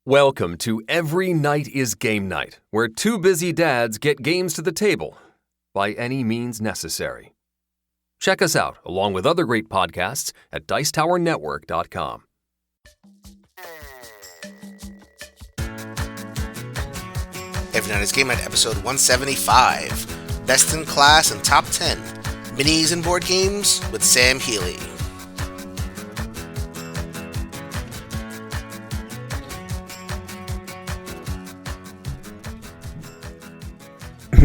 Welcome to Every Night is Game Night, where two busy dads get games to the table by any means necessary. Check us out, along with other great podcasts, at dicetowernetwork.com. Every Night is Game Night, episode 175. Best in Class and Top 10. Minis and Board Games with Sam Healey.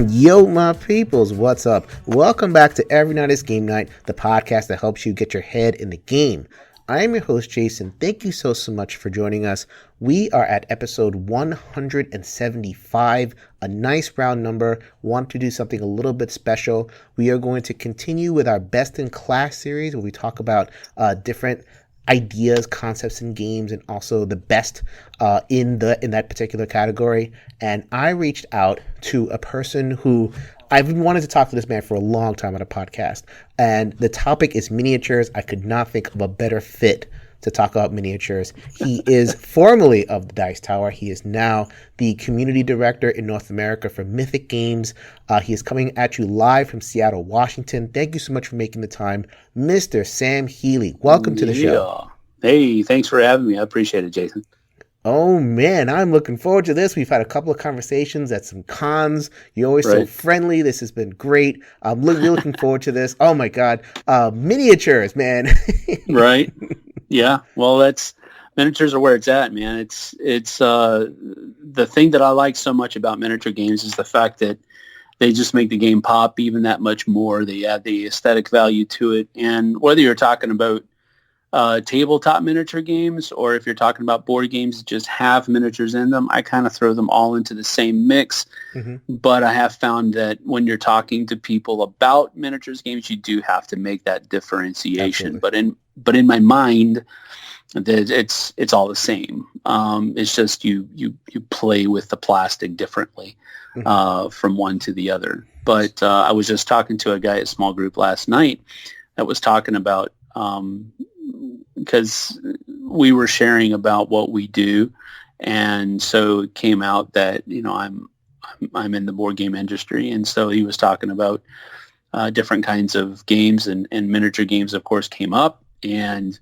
Yo, my peoples, what's up? Welcome back to Every Night is Game Night, the podcast that helps you get your head in the game. I am your host, Jason. Thank you so much for joining us. We are at episode 175, a nice round number. Want to do something a little bit special. We are going to continue with our Best in Class series, where we talk about different ideas, concepts, and games, and also the best in that particular category. And I reached out to a person who I've wanted to talk to this man for a long time on a podcast, and the topic is miniatures. I could not think of a better fit to talk about miniatures. He is formerly of the Dice Tower. He is now the community director in North America for Mythic Games. He is coming at you live from Seattle, Washington. Thank you so much for making the time, Mr. Sam Healey. Welcome to the show. Hey, thanks for having me. I appreciate it, Jason. Oh, man, I'm looking forward to this. We've had a couple of conversations at some cons. You're always so friendly. This has been great. I'm really looking forward to this. Oh, my God. Miniatures, man. Right. Yeah. Well, miniatures are where it's at, man. It's the thing that I like so much about miniature games is the fact that they just make the game pop even that much more. They add the aesthetic value to it. And whether you're talking about tabletop miniature games, or if you're talking about board games that just have miniatures in them, I kind of throw them all into the same mix. Mm-hmm. But I have found that when you're talking to people about miniatures games, you do have to make that differentiation. Absolutely. But in my mind, that it's all the same. It's just you play with the plastic differently from one to the other. But I was just talking to a guy at a small group last night that was talking about because we were sharing about what we do, and so it came out that I'm in the board game industry, and so he was talking about different kinds of games, and miniature games, of course, came up, and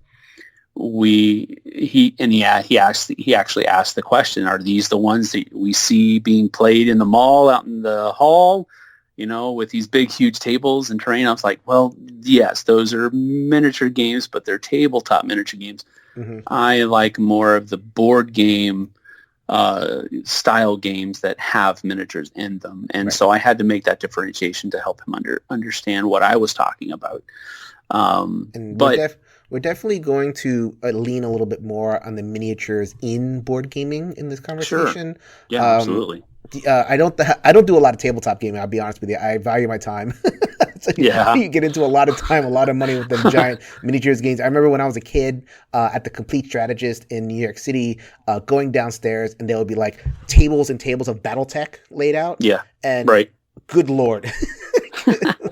he actually asked the question: are these the ones that we see being played in the mall out in the hall? With these big, huge tables and terrain. I was like, well, yes, those are miniature games, but they're tabletop miniature games. Mm-hmm. I like more of the board game style games that have miniatures in them. And so I had to make that differentiation to help him understand what I was talking about. We're definitely going to lean a little bit more on the miniatures in board gaming in this conversation. Sure. Yeah, absolutely. I don't do a lot of tabletop gaming. I'll be honest with you. I value my time. So you get into a lot of time, a lot of money with the giant miniatures games. I remember when I was a kid at the Complete Strategist in New York City, going downstairs, and there would be like tables and tables of BattleTech laid out. Yeah, and good Lord.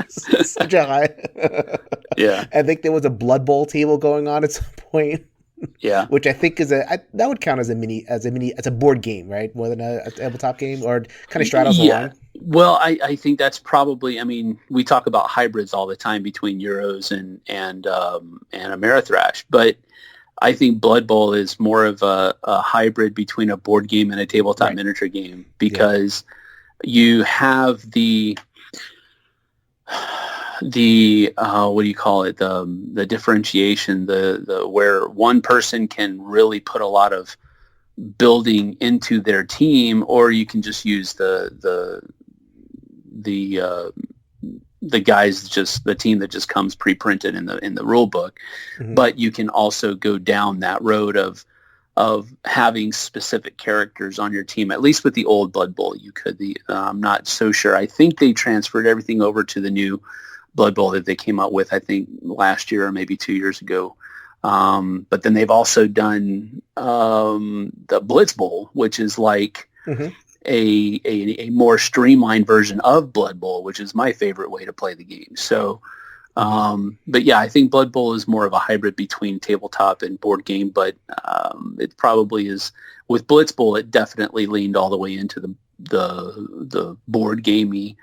Such a high. Yeah. I think there was a Blood Bowl table going on at some point. Yeah, which I think that would count as a board game, right? More than a tabletop game, or kind of straddles the line. Well, I think that's probably. I mean, we talk about hybrids all the time between Euros and Ameritrash, but I think Blood Bowl is more of a hybrid between a board game and a tabletop miniature game, because you have the what do you call it, the differentiation, the where one person can really put a lot of building into their team, or you can just use the guys, just the team that just comes pre-printed in the rule book. Mm-hmm. But you can also go down that road of having specific characters on your team. At least with the old Blood Bowl, you could. I'm not so sure. I think they transferred everything over to the new Blood Bowl that they came out with, I think, last year or maybe 2 years ago. But then they've also done the Blitz Bowl, which is like a more streamlined version of Blood Bowl, which is my favorite way to play the game. So But yeah, I think Blood Bowl is more of a hybrid between tabletop and board game, but it probably is with Blitzbowl, it definitely leaned all the way into the board game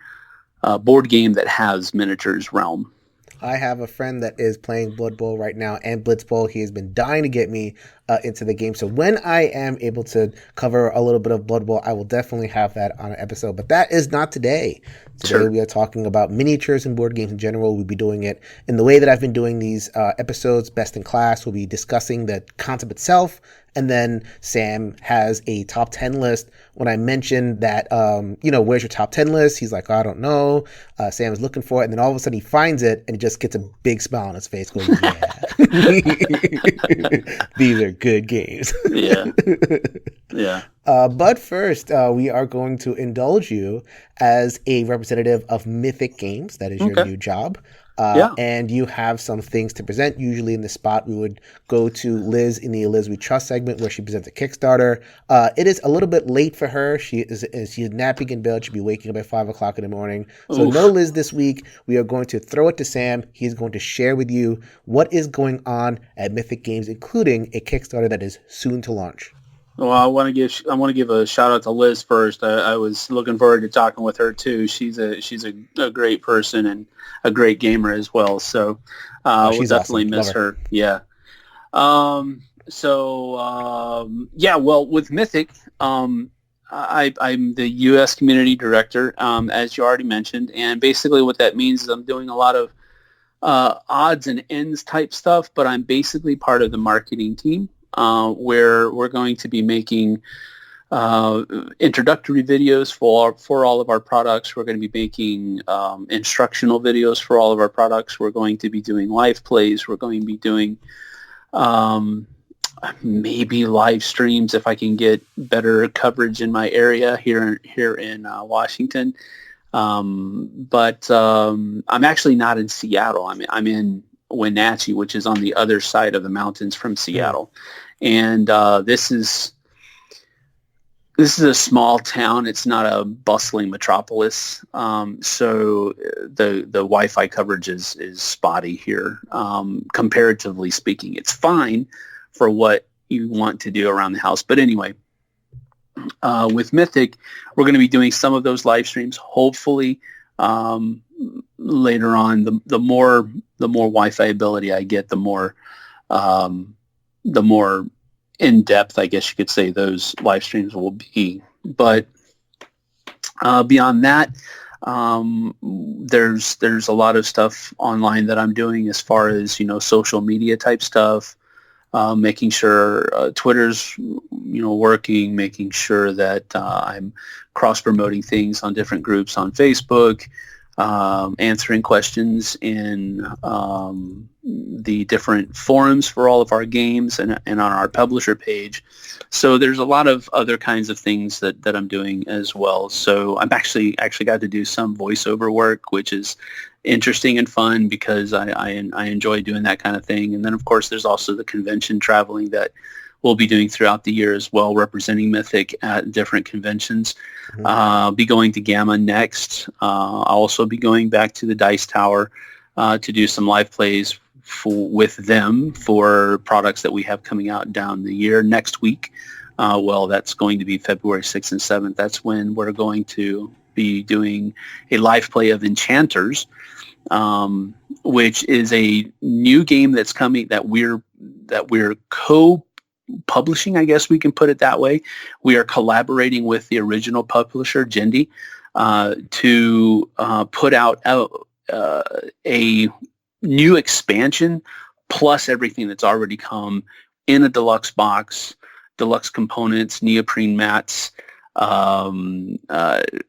that has miniatures realm. I have a friend that is playing Blood Bowl right now and Blitzbowl. He has been dying to get me into the game. So when I am able to cover a little bit of Blood Bowl, I will definitely have that on an episode. But that is not today. Today we are talking about miniatures and board games in general. We'll be doing it in the way that I've been doing these episodes, Best in Class. We'll be discussing the concept itself. And then Sam has a top 10 list. When I mentioned that, where's your top 10 list? He's like, I don't know. Sam is looking for it. And then all of a sudden he finds it and he just gets a big smile on his face going, yeah, these are good games. Yeah. But first, we are going to indulge you as a representative of Mythic Games. That is your new job. And you have some things to present. Usually in the spot, we would go to Liz in the Liz We Trust segment where she presents a Kickstarter. It is a little bit late for her. She's napping in bed. She'll be waking up at 5 o'clock in the morning. So no Liz this week. We are going to throw it to Sam. He's going to share with you what is going on at Mythic Games, including a Kickstarter that is soon to launch. Well, I want to give a shout out to Liz first. I was looking forward to talking with her too. She's a great person and a great gamer as well. So we'll definitely awesome. Miss her. Yeah. Well, with Mythic, I'm the U.S. community director, as you already mentioned, and basically what that means is I'm doing a lot of odds and ends type stuff, but I'm basically part of the marketing team. Where we're going to be making introductory videos for all of our products. We're going to be making instructional videos for all of our products. We're going to be doing live plays. We're going to be doing maybe live streams if I can get better coverage in my area here in Washington. But I'm actually not in Seattle. I'm in Wenatchee, which is on the other side of the mountains from Seattle. And this is a small town. It's not a bustling metropolis. So the Wi-Fi coverage is spotty here. Comparatively speaking, it's fine for what you want to do around the house. But anyway, with Mythic, we're going to be doing some of those live streams. Hopefully, later on, the more Wi-Fi ability I get, the more in depth, I guess you could say, those live streams will be. But beyond that, there's a lot of stuff online that I'm doing as far as social media type stuff, making sure Twitter's working, making sure that I'm cross promoting things on different groups on Facebook. Answering questions in the different forums for all of our games and on our publisher page. So there's a lot of other kinds of things that I'm doing as well. So I'm actually got to do some voiceover work, which is interesting and fun because I enjoy doing that kind of thing. And then, of course, there's also the convention traveling that we'll be doing throughout the year as well, representing Mythic at different conventions. I'll be going to Gamma next. I'll also be going back to the Dice Tower to do some live plays with them for products that we have coming out down the year next week. That's going to be February 6th and 7th. That's when we're going to be doing a live play of Enchanters, which is a new game that's coming that we're co-publishing, I guess we can put it that way. We are collaborating with the original publisher, Jindy, to put out a new expansion plus everything that's already come in a deluxe box, deluxe components, neoprene mats,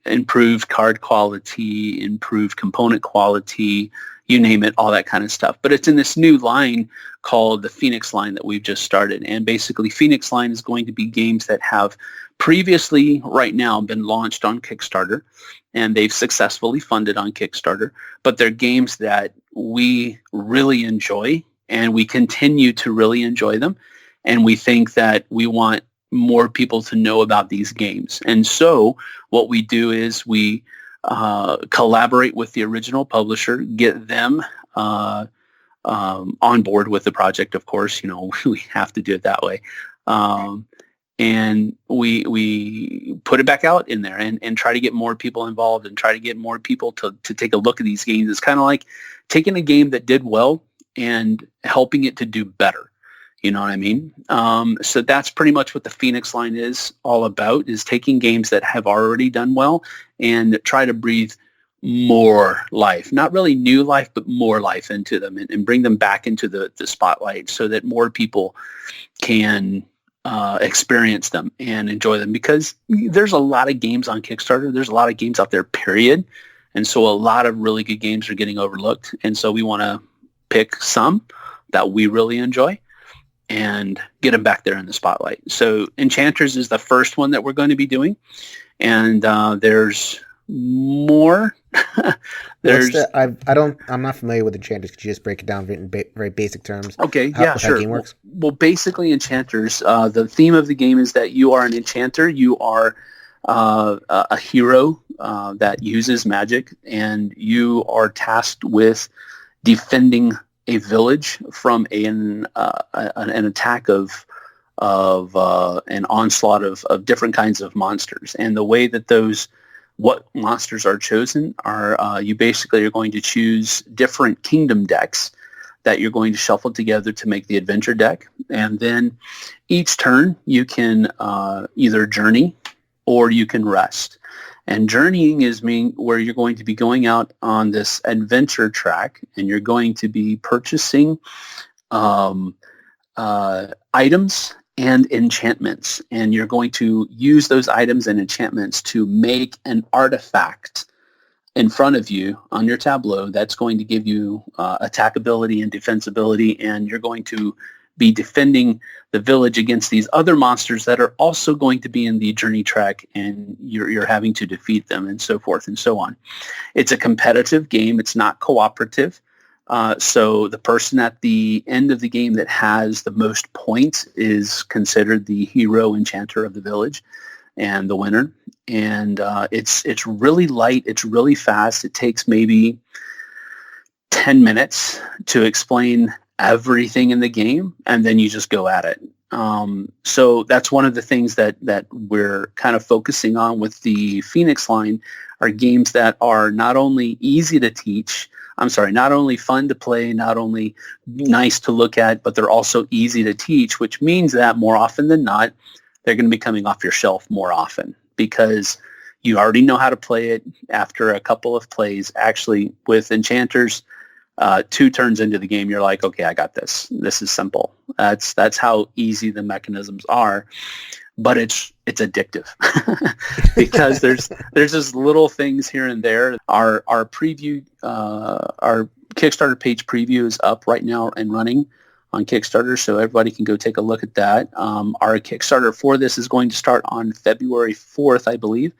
improved card quality, improved component quality, you name it, all that kind of stuff. But it's in this new line called the Phoenix line that we've just started. And basically Phoenix line is going to be games that have previously right now been launched on Kickstarter, and they've successfully funded on Kickstarter, but they're games that we really enjoy and we continue to really enjoy them. And we think that we want more people to know about these games. And so what we do is we collaborate with the original publisher, get them on board with the project. Of course, we have to do it that way. and we put it back out in there and try to get more people involved and try to get more people to take a look at these games. It's kind of like taking a game that did well and helping it to do better. You know what I mean? So that's pretty much what the Phoenix line is all about, is taking games that have already done well and try to breathe more life, not really new life, but more life into them and bring them back into the spotlight so that more people can experience them and enjoy them, because there's a lot of games on Kickstarter. There's a lot of games out there, period. And so a lot of really good games are getting overlooked. And so we want to pick some that we really enjoy and get them back there in the spotlight. So Enchanters is the first one that we're going to be doing. And there's more. I'm not familiar with Enchanters. Could you just break it down in very basic terms? Okay, how sure. How game works? Well, basically Enchanters, the theme of the game is that you are an enchanter. You are a hero that uses magic, and you are tasked with defending a village from an attack of an onslaught of different kinds of monsters. And the way that what monsters are chosen are you basically are going to choose different kingdom decks that you're going to shuffle together to make the adventure deck. And then each turn you can either journey or you can rest. And journeying is where you're going to be going out on this adventure track, and you're going to be purchasing items and enchantments, and you're going to use those items and enchantments to make an artifact in front of you on your tableau that's going to give you attackability and defensibility, and you're going to be defending the village against these other monsters that are also going to be in the journey track, and you're having to defeat them, and so forth and so on. It's a competitive game. It's not cooperative. So the person at the end of the game that has the most points is considered the hero enchanter of the village and the winner. And it's really light. It's really fast. It takes maybe 10 minutes to explain everything in the game, and then you just go at it. So that's one of the things that we're kind of focusing on with the Phoenix line, are games that are not only easy to teach, not only fun to play, not only nice to look at, but they're also easy to teach, which means that more often than not, they're going to be coming off your shelf more often because you already know how to play it after a couple of plays. Actually, with Enchanters, 2 turns into the game, you're like, okay, I got this. This is simple. That's how easy the mechanisms are. But it's addictive because there's just little things here and there. Our preview, our Kickstarter page preview is up right now and running on Kickstarter, so everybody can go take a look at that. Our Kickstarter for this is going to start on February 4th, I believe,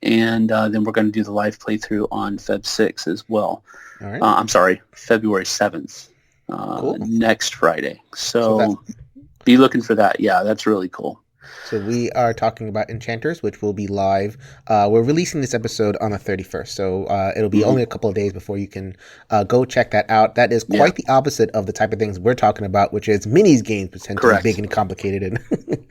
and then we're going to do the live playthrough on Feb 6th as well. All right. February 7th, cool. Next Friday. So be looking for that. Yeah, that's really cool. So we are talking about Enchanters, which will be live. We're releasing this episode on the 31st, so it'll be only a couple of days before you can go check that out. That is quite the opposite of the type of things we're talking about, which is minis games, which tend to be big and complicated. And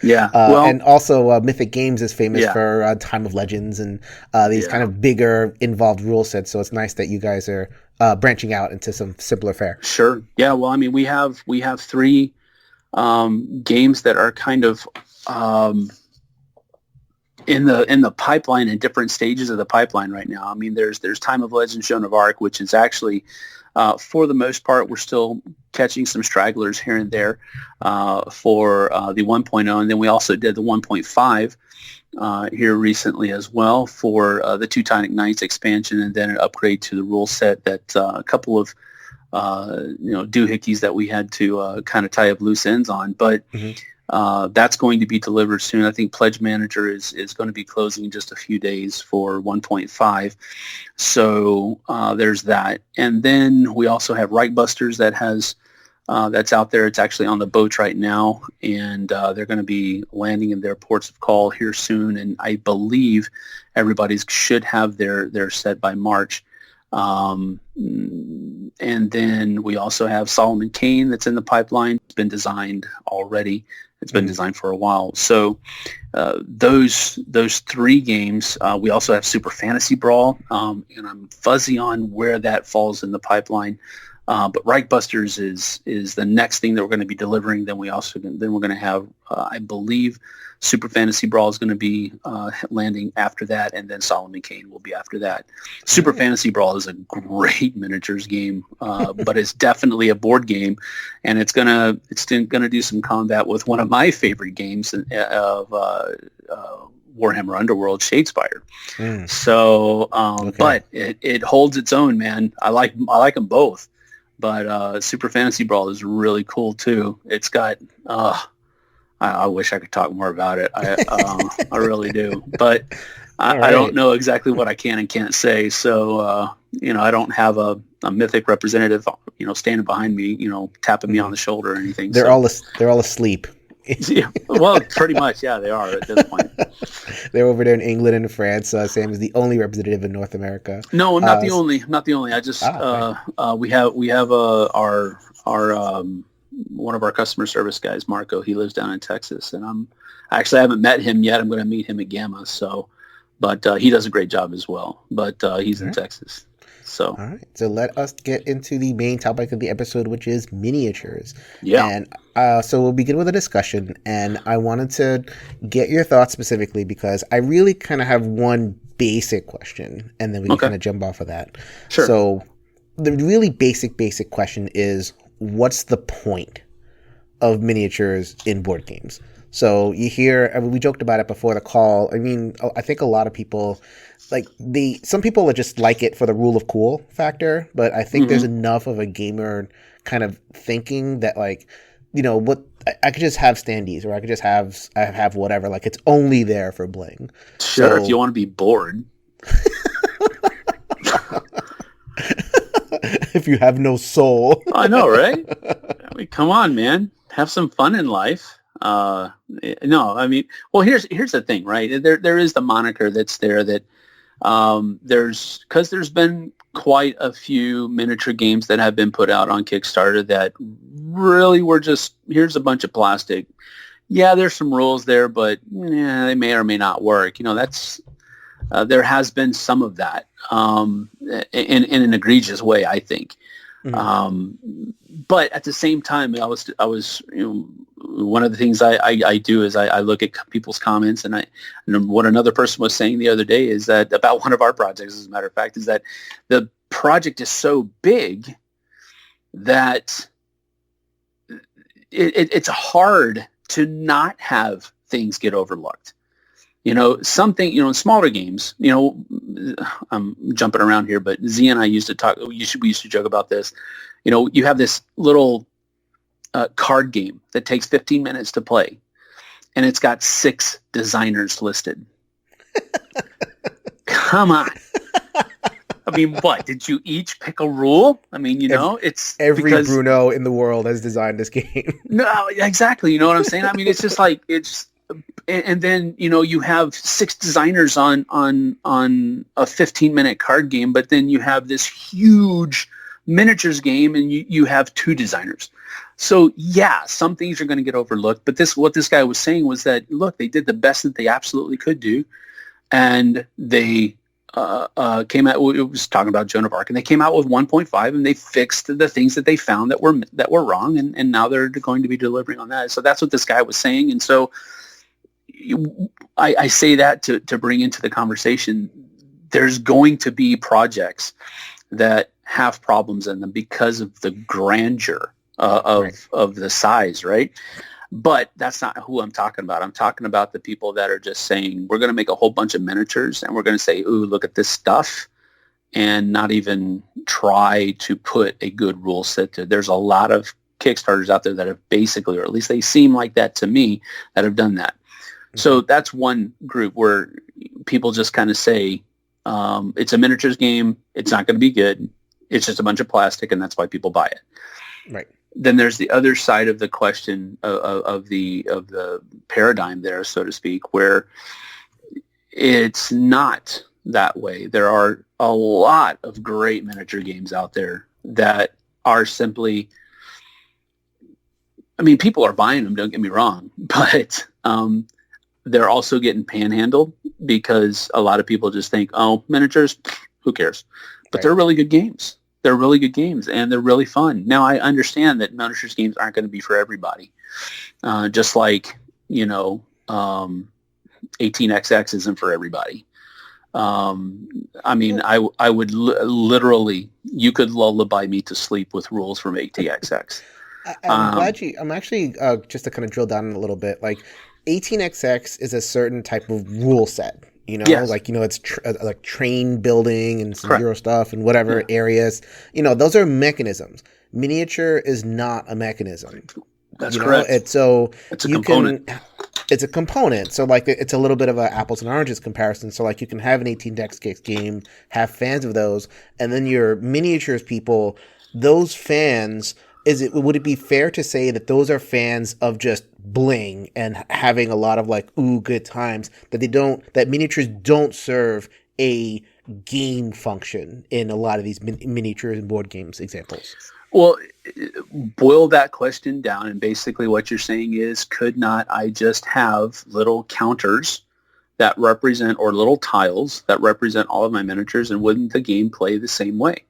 and also Mythic Games is famous for Time of Legends and these kind of bigger, involved rule sets. So it's nice that you guys are branching out into some simpler fare. Sure. Yeah. Well, I mean, we have 3 games that are kind of in the pipeline, in different stages of the pipeline right now. I mean, there's Time of Legends, Joan of Arc, which is actually, for the most part, we're still catching some stragglers here and there for the 1.0, and then we also did the 1.5 here recently as well for the Teutonic Knights expansion, and then an upgrade to the rule set that a couple of doohickeys that we had to kind of tie up loose ends on, but. That's going to be delivered soon. I think Pledge Manager is going to be closing in just a few days for 1.5. So there's that. And then we also have Reichbusters that's out there. It's actually on the boats right now, and they're going to be landing in their ports of call here soon. And I believe everybody should have their set by March. And then we also have Solomon Kane that's in the pipeline. It's been designed already It's been designed for a while. So those three games. We also have Super Fantasy Brawl, and I'm fuzzy on where that falls in the pipeline. But Reichbusters is the next thing that we're going to be delivering. Then we're going to have, I believe, Super Fantasy Brawl is going to be landing after that, and then Solomon Kane will be after that. Super Fantasy Brawl is a great miniatures game, but it's definitely a board game, and it's gonna do some combat with one of my favorite games of Warhammer Underworld, Shadespire. So, but it holds its own, man. I like them both, but Super Fantasy Brawl is really cool too. It's got I wish I could talk more about it. I really do, but I don't know exactly what I can and can't say. So I don't have a Mythic representative, standing behind me, tapping me on the shoulder or anything. They're all asleep. Yeah, well, pretty much, yeah, they are at this point. They're over there in England and France. Sam is the only representative in North America. No, I'm not the only. I'm not the only. I just we have our one of our customer service guys, Marco. He lives down in Texas, and I haven't met him yet. I'm going to meet him at Gamma. So, but he does a great job as well. But he's in Texas. So, all right. So let us get into the main topic of the episode, which is miniatures. Yeah. And so we'll begin with a discussion, and I wanted to get your thoughts specifically because I really kind of have one basic question, and then we can kind of jump off of that. Sure. So the really basic question is, what's the point of miniatures in board games? So you hear, we joked about it before the call. I mean, I think a lot of people, some people just like it for the rule of cool factor, but I think there's enough of a gamer kind of thinking that what I could just have standees, or I could just have whatever. It's only there for bling. Sure, so, if you want to be bored. If you have no soul. I know, right? I mean, come on, man. Have some fun in life. No, I mean, well, here's the thing, right? There is the moniker that's there that there's been quite a few miniature games that have been put out on Kickstarter that really were just, here's a bunch of plastic. Yeah, there's some rules there, but they may or may not work. That's there has been some of that in an egregious way, I think. But at the same time, I was one of the things I do is I look at people's comments, and what another person was saying the other day is that about one of our projects, as a matter of fact, is that the project is so big that it's hard to not have things get overlooked. Something, in smaller games, I'm jumping around here, but Z and I used to talk, we used to joke about this. You have this little card game that takes 15 minutes to play, and it's got 6 designers listed. Come on. I mean, what? Did you each pick a rule? I mean, it's every Bruno in the world has designed this game. No, exactly. You know what I'm saying? I mean, it's just and then you have 6 designers on a 15-minute card game, but then you have this huge miniatures game, and you have 2 designers. So yeah, some things are going to get overlooked. But what this guy was saying was that, look, they did the best that they absolutely could do, and they came out. It was talking about Joan of Arc, and they came out with 1.5, and they fixed the things that they found that were wrong, and now they're going to be delivering on that. So that's what this guy was saying, and so. I say that to bring into the conversation, there's going to be projects that have problems in them because of the grandeur of the size, right? But that's not who I'm talking about. I'm talking about the people that are just saying, we're going to make a whole bunch of miniatures, and we're going to say, ooh, look at this stuff, and not even try to put a good rule set to. There's a lot of Kickstarters out there that have basically, or at least they seem like that to me, that have done that. So that's one group where people just kind of say, it's a miniatures game. It's not going to be good. It's just a bunch of plastic, and that's why people buy it. Right. Then there's the other side of the question of the paradigm there, so to speak, where it's not that way. There are a lot of great miniature games out there that are simply I mean, people are buying them, don't get me wrong, but they're also getting panhandled because a lot of people just think, oh, miniatures, who cares? But they're really good games. They're really good games, and they're really fun. Now, I understand that miniatures games aren't going to be for everybody. Just like, 18xx isn't for everybody. I mean, I would literally, you could lullaby me to sleep with rules from 18xx. I'm actually, just to kind of drill down a little bit, like 18xx is a certain type of rule set. Yes. It's like train building and some Euro stuff and whatever areas. Those are mechanisms. Miniature is not a mechanism. That's correct. It's a component. It's a component. So like it's a little bit of an apples and oranges comparison. So like you can have an 18xx game, have fans of those, and then your miniatures people, those fans. Would it be fair to say that those are fans of just bling and having a lot of like, ooh, good times, that miniatures don't serve a game function in a lot of these miniatures and board games examples? Well, boil that question down, and basically what you're saying is, could not I just have little counters that represent, or little tiles that represent all of my miniatures, and wouldn't the game play the same way?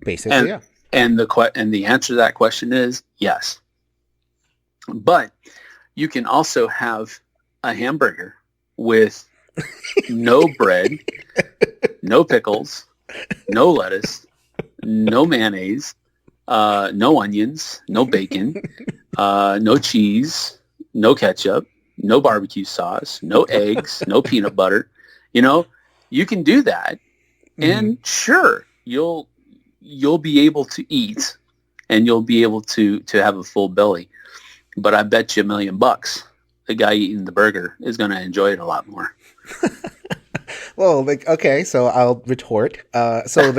Basically, yeah. And the answer to that question is yes. But you can also have a hamburger with no bread, no pickles, no lettuce, no mayonnaise, no onions, no bacon, no cheese, no ketchup, no barbecue sauce, no eggs, no peanut butter. You can do that, and sure, you'll be able to eat, and you'll be able to have a full belly. But I bet you $1 million the guy eating the burger is going to enjoy it a lot more. Well, okay, so I'll retort. So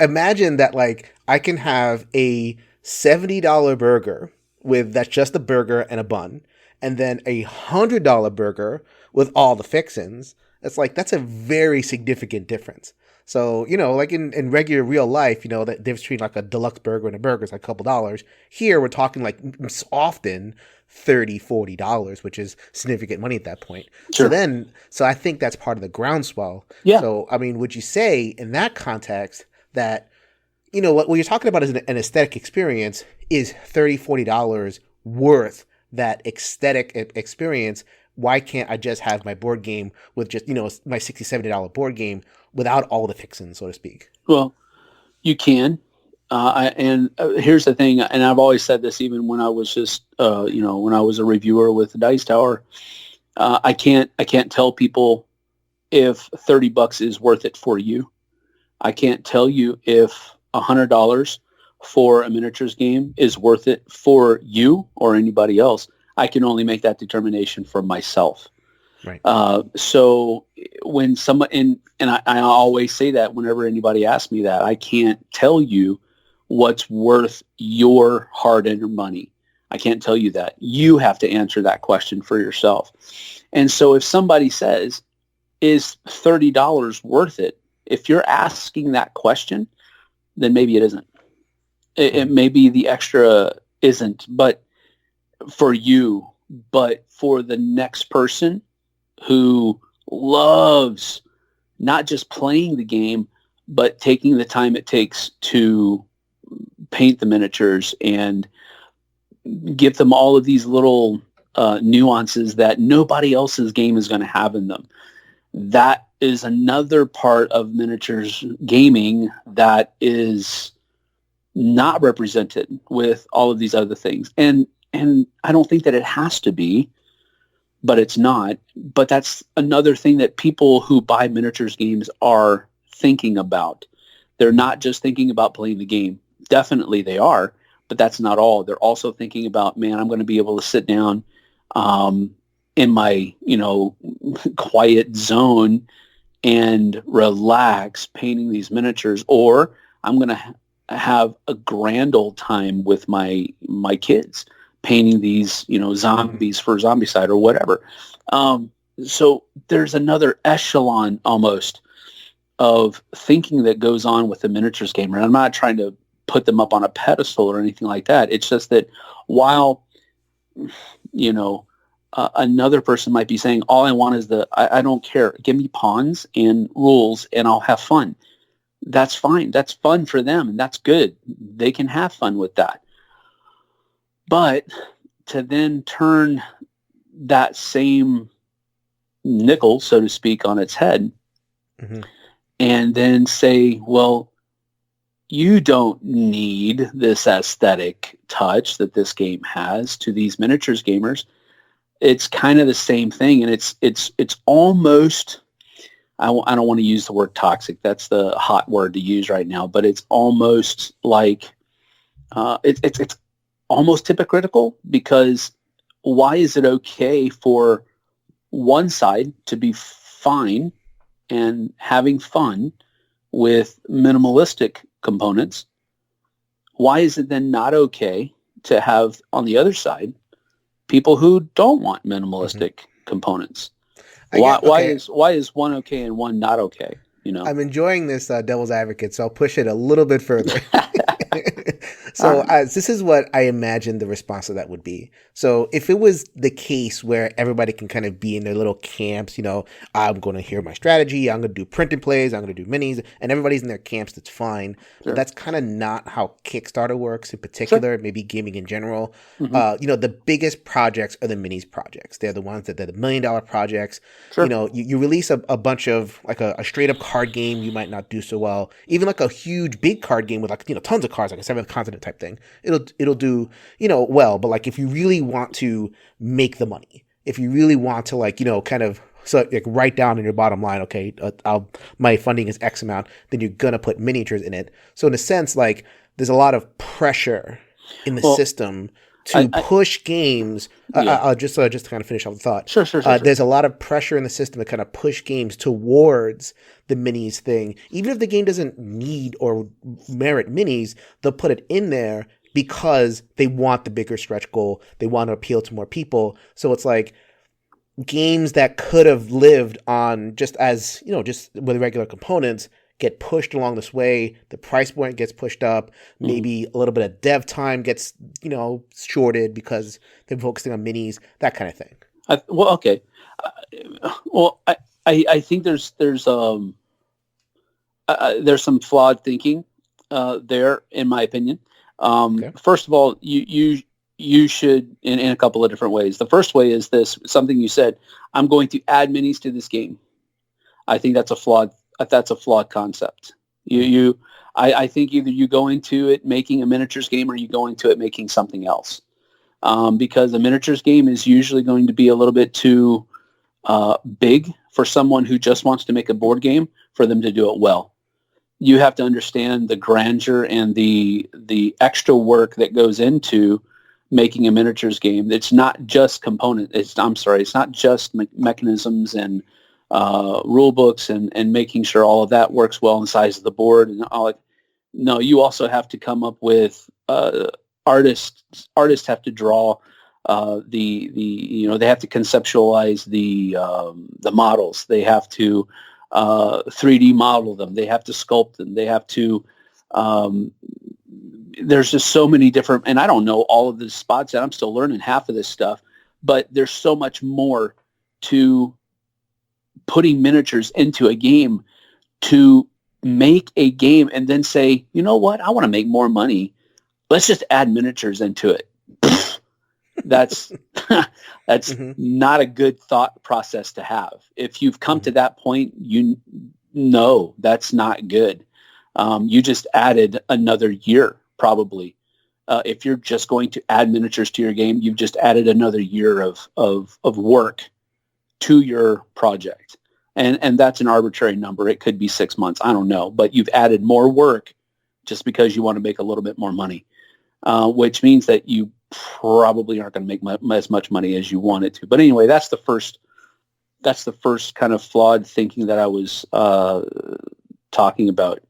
imagine that, like, I can have a $70 burger that's just a burger and a bun, and then a $100 burger with all the fixins. That's a very significant difference. So, like in regular real life, the difference between like a deluxe burger and a burger is like a couple dollars. Here, we're talking like often $30, $40, which is significant money at that point. Sure. So I think that's part of the groundswell. Yeah. So, I mean, would you say in that context that, what you're talking about is an aesthetic experience, is $30, $40 worth that aesthetic experience? Why can't I just have my board game with just, my $60, $70 board game without all the fixins, so to speak? Well, you can. Here's the thing, and I've always said this even when I was just, when I was a reviewer with the Dice Tower, I can't tell people if $30 is worth it for you. I can't tell you if $100 for a miniatures game is worth it for you or anybody else. I can only make that determination for myself. Right. So when someone, and I always say that whenever anybody asks me that, I can't tell you what's worth your hard-earned money. I can't tell you that. You have to answer that question for yourself. And so if somebody says, is $30 worth it? If you're asking that question, then maybe it isn't. It may be the extra isn't, but for you, but for the next person who loves not just playing the game, but taking the time it takes to paint the miniatures and give them all of these little nuances that nobody else's game is going to have in them. That is another part of miniatures gaming that is not represented with all of these other things. And I don't think that it has to be, but it's not. But that's another thing that people who buy miniatures games are thinking about. They're not just thinking about playing the game. Definitely they are, but that's not all. They're also thinking about, man, I'm going to be able to sit down in my, quiet zone and relax painting these miniatures, or I'm going to have a grand old time with my kids painting these, zombies for Zombicide or whatever. So there's another echelon almost of thinking that goes on with the miniatures gamer. And I'm not trying to put them up on a pedestal or anything like that. It's just that while you know, another person might be saying, all I want is I don't care. Give me pawns and rules and I'll have fun. That's fine. That's fun for them, and that's good. They can have fun with that. But to then turn that same nickel, so to speak, on its head, and then say, well, you don't need this aesthetic touch that this game has to these miniatures gamers. It's kind of the same thing, and it's almost, I don't want to use the word toxic. That's the hot word to use right now, but it's almost like it's almost hypocritical, because why is it okay for one side to be fine and having fun with minimalistic components? Why is it then not okay to have on the other side people who don't want minimalistic components? Why is one okay and one not okay? You know, I'm enjoying this devil's advocate, so I'll push it a little bit further. So this is what I imagine the response to that would be. So if it was the case where everybody can kind of be in their little camps, you know, I'm going to hear my strategy, I'm going to do printed plays, I'm going to do minis, and everybody's in their camps, that's fine. Sure. But that's kind of not how Kickstarter works in particular, maybe gaming in general. You know, the biggest projects are the minis projects. They're the ones that they're the $1 million projects. You know, you release a bunch of like a straight up card game, you might not do so well. Even like a huge big card game with like, you know, tons of cards, like a 7th continent type thing, it'll do, you know, well. But like if you really want to make the money, if you really want to, like, you know, kind of, so like write down in your bottom line, okay, my funding is X amount, then you're gonna put miniatures in it. So in a sense, like there's a lot of pressure in the system to push games. Just to kind of finish off the thought. Sure. There's a lot of pressure in the system to kind of push games towards the minis thing. Even if the game doesn't need or merit minis, they'll put it in there because they want the bigger stretch goal. They want to appeal to more people. So it's like games that could have lived on just as, you know, just with regular components get pushed along this way. The price point gets pushed up. Maybe a little bit of dev time gets, you know, shorted because they're focusing on minis, that kind of thing. I think there's some flawed thinking there, in my opinion. First of all, you should, in a couple of different ways. The first way is this, something you said, I'm going to add minis to this game. I think that's a flawed concept. I think either you go into it making a miniatures game or you go into it making something else. Because a miniatures game is usually going to be a little bit too big for someone who just wants to make a board game for them to do it well. You have to understand the grandeur and the extra work that goes into making a miniatures game. It's not just component. It's not just mechanisms and rule books and making sure all of that works well in the size of the board and all that. No, you also have to come up with artists have to draw they have to conceptualize the models. They have to 3D model them. They have to sculpt them. They have to there's just so many different, and I don't know all of the spots, and I'm still learning half of this stuff, but there's so much more to putting miniatures into a game to make a game and then say, you know what, I want to make more money. Let's just add miniatures into it. That's not a good thought process to have. If you've come to that point, you know that's not good. You just added another year, probably. If you're just going to add miniatures to your game, you've just added another year of work to your project. And that's an arbitrary number. It could be 6 months. I don't know. But you've added more work just because you want to make a little bit more money, which means that you probably aren't going to make as much money as you wanted to. But anyway, that's the first kind of flawed thinking that I was talking about.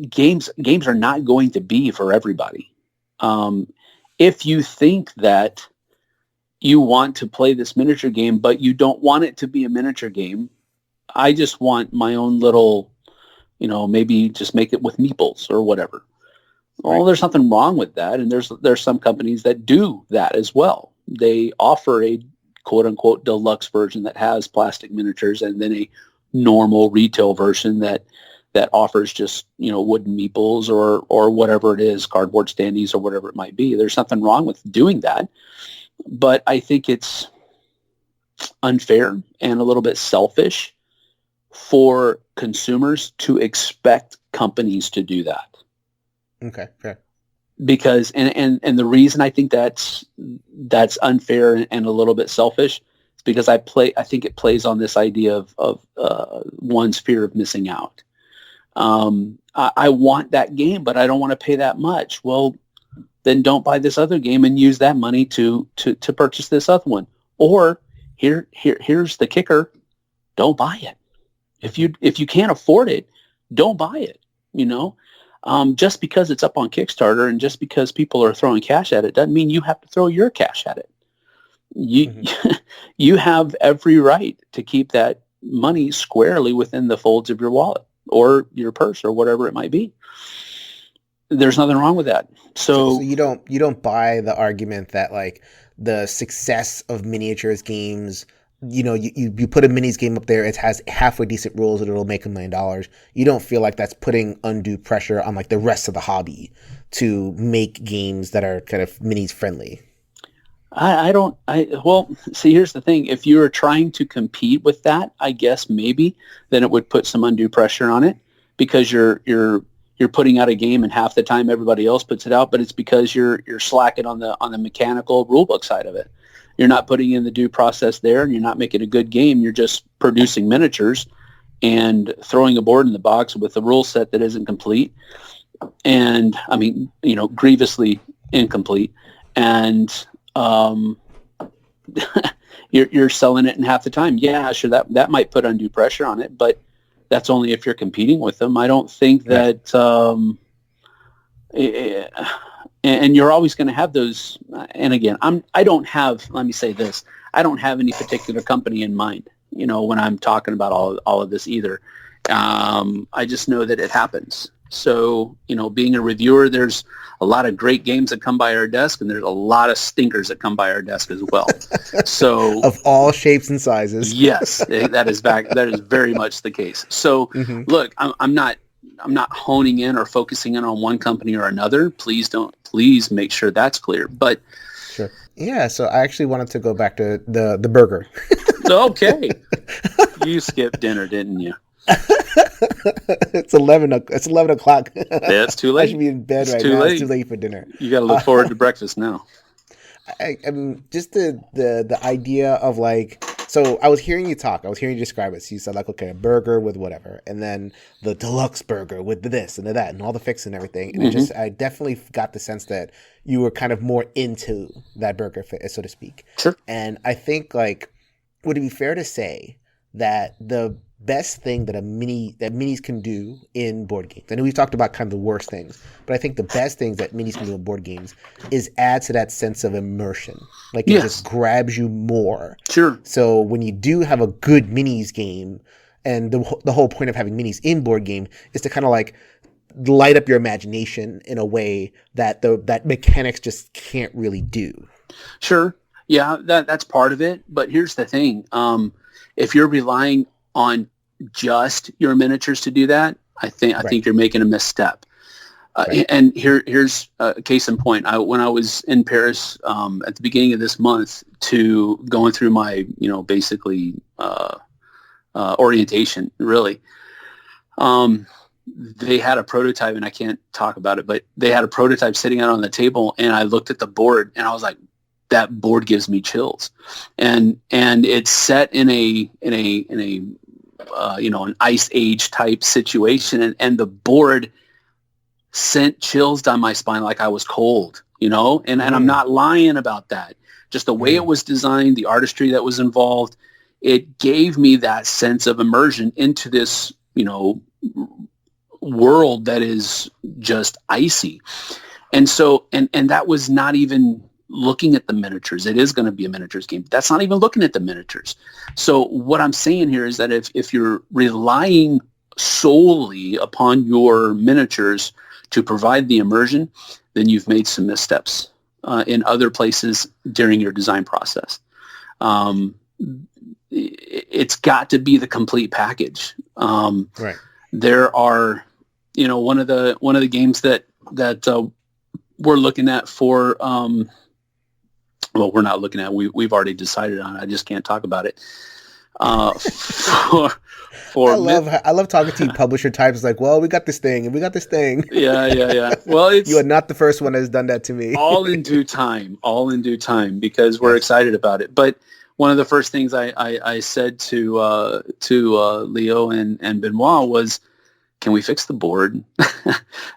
Games are not going to be for everybody. If you think that you want to play this miniature game, but you don't want it to be a miniature game, I just want my own little, maybe just make it with meeples or whatever. Well, there's nothing wrong with that, and there's some companies that do that as well. they offer a quote-unquote deluxe version that has plastic miniatures, and then a normal retail version that offers just, wooden meeples or whatever it is, cardboard standees or whatever it might be. There's nothing wrong with doing that, but I think it's unfair and a little bit selfish for consumers to expect companies to do that. Okay, fair. Because and the reason I think that's unfair and a little bit selfish is because I think it plays on this idea of one's fear of missing out. I want that game, but I don't want to pay that much. Well, then don't buy this other game and use that money to purchase this other one. Or here's the kicker: don't buy it. If you can't afford it, don't buy it. Just because it's up on Kickstarter and just because people are throwing cash at it doesn't mean you have to throw your cash at it. You have every right to keep that money squarely within the folds of your wallet or your purse or whatever it might be. There's nothing wrong with that. So you don't buy the argument that like the success of miniatures games, you put a minis game up there, it has halfway decent rules and it'll make $1 million. You don't feel like that's putting undue pressure on like the rest of the hobby to make games that are kind of minis friendly. Well, see, here's the thing. If you were trying to compete with that, I guess maybe then it would put some undue pressure on it, because you're putting out a game and half the time everybody else puts it out, but it's because you're slacking on the mechanical rulebook side of it. You're not putting in the due process there, and you're not making a good game. You're just producing miniatures and throwing a board in the box with a rule set that isn't complete. And I mean, grievously incomplete. And you're selling it in half the time. Yeah, sure, that might put undue pressure on it, but that's only if you're competing with them. I don't think that, and you're always going to have those. And again, let me say this, I don't have any particular company in mind, when I'm talking about all of this either. I just know that it happens. So, being a reviewer, there's a lot of great games that come by our desk, and there's a lot of stinkers that come by our desk as well. So of all shapes and sizes. Yes, that is very much the case. So look, I'm not honing in or focusing in on one company or another. Please make sure that's clear. But sure. Yeah, so I actually wanted to go back to the burger. Okay. You skipped dinner, didn't you? It's 11 o'clock. Yeah, it's too late. I should be in bed right now. It's too late for dinner. You got to look forward to breakfast now. I mean, just the idea of like, so I was hearing you talk. I was hearing you describe it. So you said like, okay, a burger with whatever, and then the deluxe burger with the this and the that and all the fixing and everything. And I definitely got the sense that you were kind of more into that burger, so to speak. Sure. And I think like, would it be fair to say that the best thing that minis can do in board games, I know we've talked about kind of the worst things, but I think the best things that minis can do in board games is add to that sense of immersion. Like it just grabs you more. Sure. So when you do have a good minis game, and the whole point of having minis in board game is to kind of like light up your imagination in a way that that mechanics just can't really do. Sure. Yeah, that's part of it. But here's the thing. If you're relying on just your miniatures to do that, I think you're making a misstep. And here's a case in point. When I was in Paris at the beginning of this month, to going through my basically orientation, really, they had a prototype, and I can't talk about it, but they had a prototype sitting out on the table, and I looked at the board, and I was like, that board gives me chills, and it's set in an ice age type situation, and the board sent chills down my spine like I was cold, and I'm not lying about that. Just the way it was designed, the artistry that was involved, it gave me that sense of immersion into this, world that is just icy. And so, and that was not even looking at the miniatures. It is going to be a miniatures game. That's not even looking at the miniatures. So what I'm saying here is that if you're relying solely upon your miniatures to provide the immersion, then you've made some missteps. in other places during your design process. It's got to be the complete package. Right. There are, one of the games that we're looking at for, well, we're not looking at, we've already decided on it. I just can't talk about it. For I love talking to publisher types. It's like, well, we got this thing and we got this thing. Yeah. Well, you are not the first one that has done that to me. all in due time, because we're excited about it. But one of the first things I said to Leo and Benoit was, can we fix the board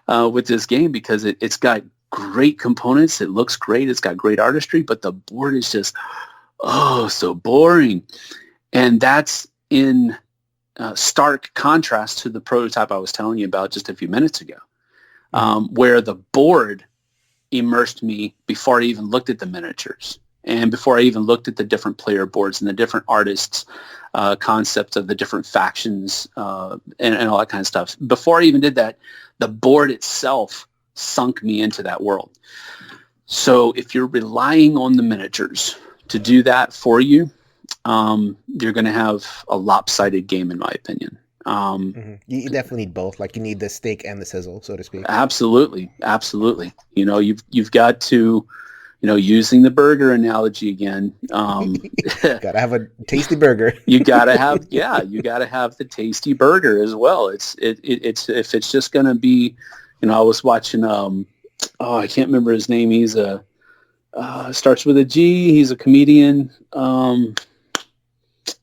with this game? Because it's got great components. It looks great. It's got great artistry, but the board is just, so boring. And that's in stark contrast to the prototype I was telling you about just a few minutes ago, where the board immersed me before I even looked at the miniatures and before I even looked at the different player boards and the different artists' concepts of the different factions and all that kind of stuff. Before I even did that, the board itself sunk me into that world. So if you're relying on the miniatures to do that for you, you're going to have a lopsided game, in my opinion. You definitely need both. Like, you need the steak and the sizzle, so to speak. Absolutely. You've got to, using the burger analogy again. Gotta have a tasty burger. you gotta have the tasty burger as well. It's if it's just going to be, I was watching. I can't remember his name. He's starts with a G. He's a comedian.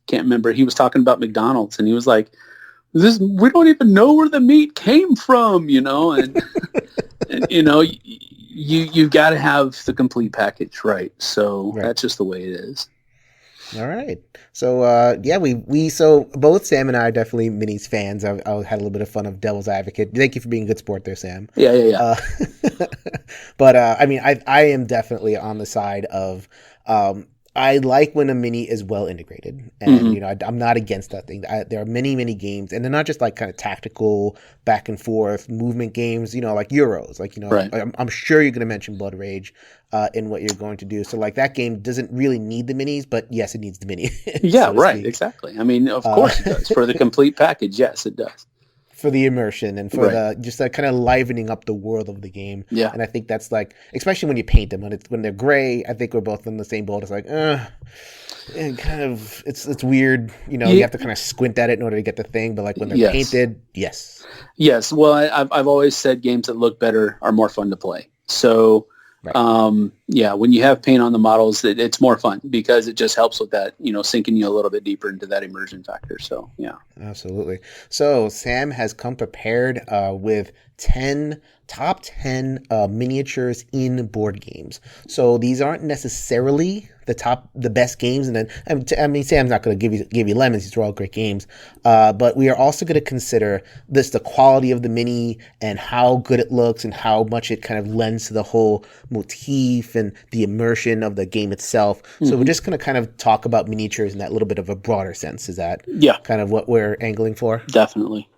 Can't remember. He was talking about McDonald's, and he was like, we don't even know where the meat came from, and you got to have the complete package, right? So that's just the way it is. All right. So so both Sam and I are definitely minis fans. I had a little bit of fun of devil's advocate. Thank you for being a good sport there, Sam. Yeah. But I am definitely on the side of I like when a mini is well integrated, and I'm not against that thing. There are many games, and they're not just like kind of tactical back and forth movement games. Like Euros. Like right. I'm sure you're going to mention Blood Rage in what you're going to do. So like that game doesn't really need the minis, but yes, it needs the mini. Yeah, so right. Exactly. I mean, of course it does. For the complete package, yes, it does. For the immersion and for the just that kind of livening up the world of the game. Yeah. And I think that's like, especially when you paint them, when they're gray, I think we're both in the same boat. It's like, and kind of, it's weird. You have to kind of squint at it in order to get the thing. But like when they're painted, yes. Yes. Well, I've always said games that look better are more fun to play. So, when you have paint on the models, it's more fun because it just helps with that, sinking you a little bit deeper into that immersion factor. So, yeah. Absolutely. So Sam has come prepared with top 10 miniatures in board games. So these aren't necessarily the best games. And then, Sam's not going to give you lemons. These are all great games. But we are also going to consider the quality of the mini and how good it looks and how much it kind of lends to the whole motif and the immersion of the game itself. So we're just going to kind of talk about miniatures in that little bit of a broader sense. Is that kind of what we're angling for? Definitely.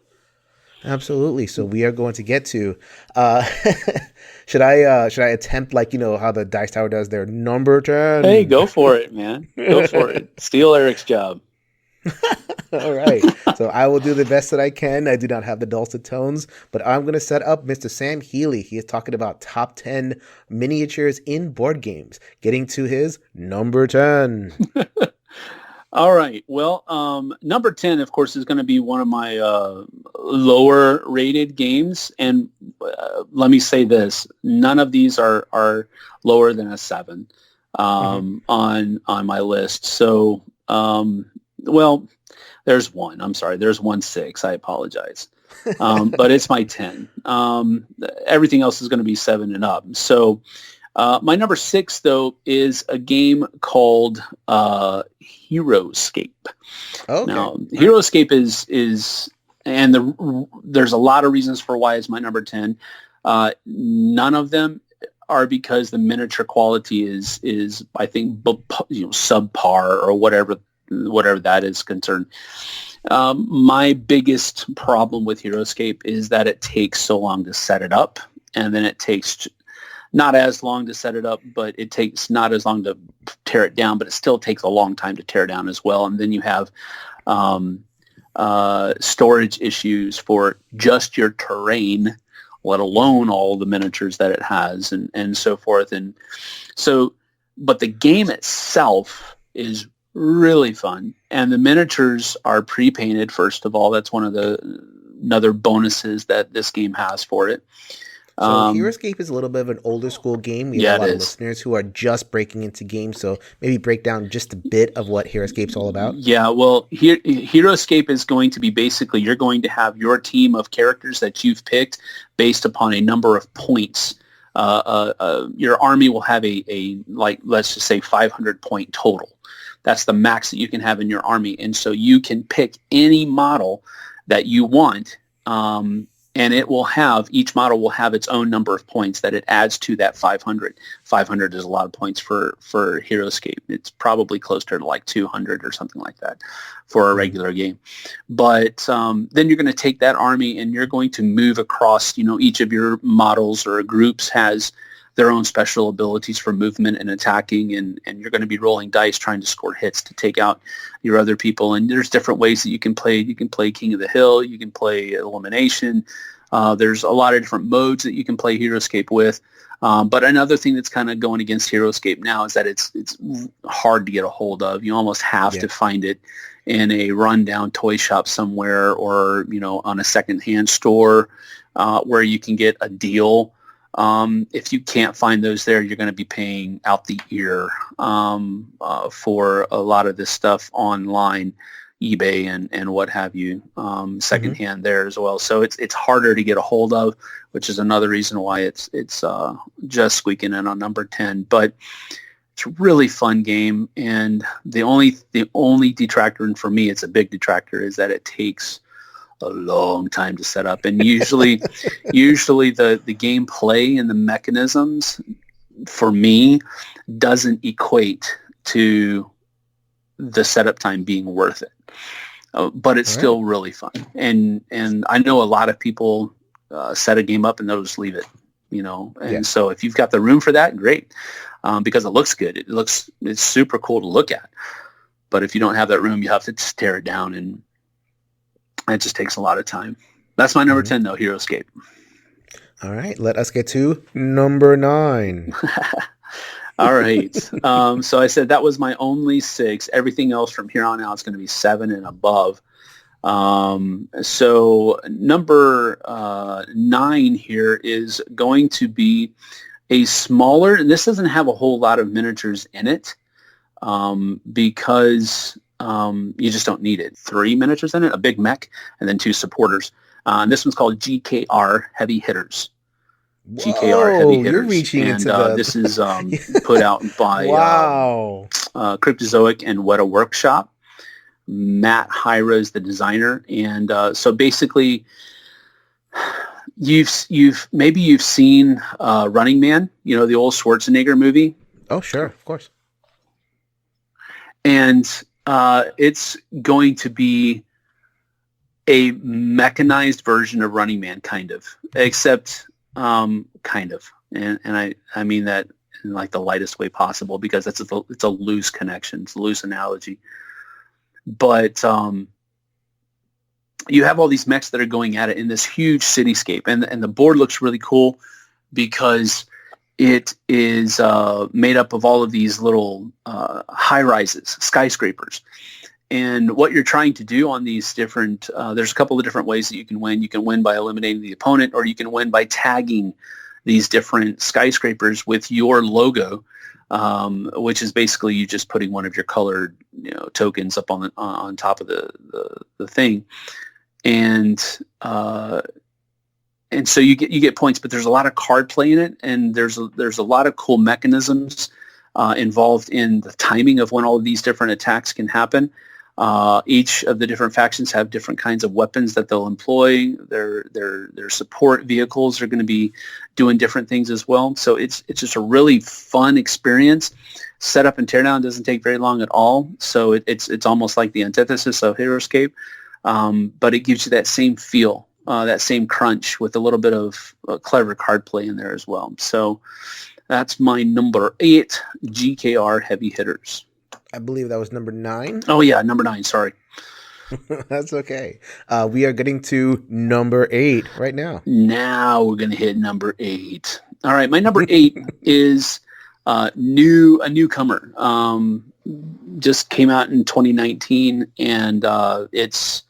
Absolutely. So we are going to get to, should I attempt how the Dice Tower does their number 10? Hey, go for it, man. Go for it. Steal Eric's job. All right. So I will do the best that I can. I do not have the dulcet tones, but I'm going to set up Mr. Sam Healey. He is talking about top 10 miniatures in board games, getting to his number 10. All right. Well, number 10, of course, is going to be one of my lower rated games. And let me say this, none of these are lower than a 7 on my list. So, there's one. I'm sorry. There's 1-6. I apologize. But it's my 10. Everything else is going to be 7 and up. So my number 6, though, is a game called Heroescape. Okay. Now, Heroescape is there's a lot of reasons for why it's my number 10. None of them are because the miniature quality is I think subpar or whatever that is concerned. My biggest problem with Heroescape is that it takes so long to set it up, and then it takes not as long to set it up, but it takes not as long to tear it down, but it still takes a long time to tear down as well. And then you have storage issues for just your terrain, let alone all the miniatures that it has and so forth. And so, but the game itself is really fun. And the miniatures are pre-painted, first of all. That's one of the another bonuses that this game has for it. So HeroScape is a little bit of an older school game. We have a lot of listeners who are just breaking into games, so maybe break down just a bit of what HeroScape's all about. Yeah, well, HeroScape is going to be basically you're going to have your team of characters that you've picked based upon a number of points. Your army will have a let's just say 500 point total. That's the max that you can have in your army, and so you can pick any model that you want. And each model will have its own number of points that it adds to that 500. 500 is a lot of points for HeroScape. It's probably closer to like 200 or something like that for a regular game. But then you're going to take that army and you're going to move across, each of your models or groups has their own special abilities for movement and attacking, and you're going to be rolling dice trying to score hits to take out your other people. And there's different ways that you can play. You can play King of the Hill. You can play Elimination. There's a lot of different modes that you can play HeroScape with. But another thing that's kind of going against HeroScape now is that it's hard to get a hold of. You almost have to find it in a rundown toy shop somewhere or, on a secondhand store where you can get a deal. If you can't find those there, you're going to be paying out the ear for a lot of this stuff online, eBay and what have you, secondhand there as well. So it's harder to get a hold of, which is another reason why it's just squeaking in on number 10. But it's a really fun game, and the only detractor, and for me it's a big detractor, is that it takes a long time to set up, and usually the gameplay and the mechanisms for me doesn't equate to the setup time being worth it, but it's still really fun. And I know a lot of people set a game up and they'll just leave it, and so if you've got the room for that, great, because it looks good. It's super cool to look at, but if you don't have that room, you have to just tear it down, and it just takes a lot of time. That's my number 10, though, HeroScape. All right, let us get to number 9. All right. So I said that was my only 6. Everything else from here on out is going to be 7 and above. So number 9 here is going to be a smaller, and this doesn't have a whole lot of miniatures in it because you just don't need it. 3 miniatures in it, a big mech, and then 2 supporters. And this one's called GKR Heavy Hitters. GKR Heavy Hitters. You're reaching into this is put out by Cryptozoic and Weta Workshop. Matt Hyra is the designer, and so basically, you've seen Running Man, the old Schwarzenegger movie. Oh, sure, of course. And it's going to be a mechanized version of Running Man, kind of, except kind of, and I mean that in like the lightest way possible, because it's a loose connection, it's a loose analogy. But you have all these mechs that are going at it in this huge cityscape, and the board looks really cool because it is made up of all of these little high-rises, skyscrapers. And what you're trying to do on these different, there's a couple of different ways that you can win. You can win by eliminating the opponent, or you can win by tagging these different skyscrapers with your logo, which is basically you just putting one of your colored tokens up on top of the thing. And so you get points, but there's a lot of card play in it, and there's a lot of cool mechanisms involved in the timing of when all of these different attacks can happen. Each of the different factions have different kinds of weapons that they'll employ. Their support vehicles are going to be doing different things as well. So it's just a really fun experience. Setup and teardown doesn't take very long at all. So it's almost like the antithesis of HeroScape, but it gives you that same feel that same crunch with a little bit of clever card play in there as well. So that's my number 8 GKR heavy hitters. I believe that was number 9. Oh yeah, number 9. Sorry. That's okay. We are getting to number 8 right now. Now we're going to hit number 8. All right, my number 8 is a newcomer. Just came out in 2019, and it's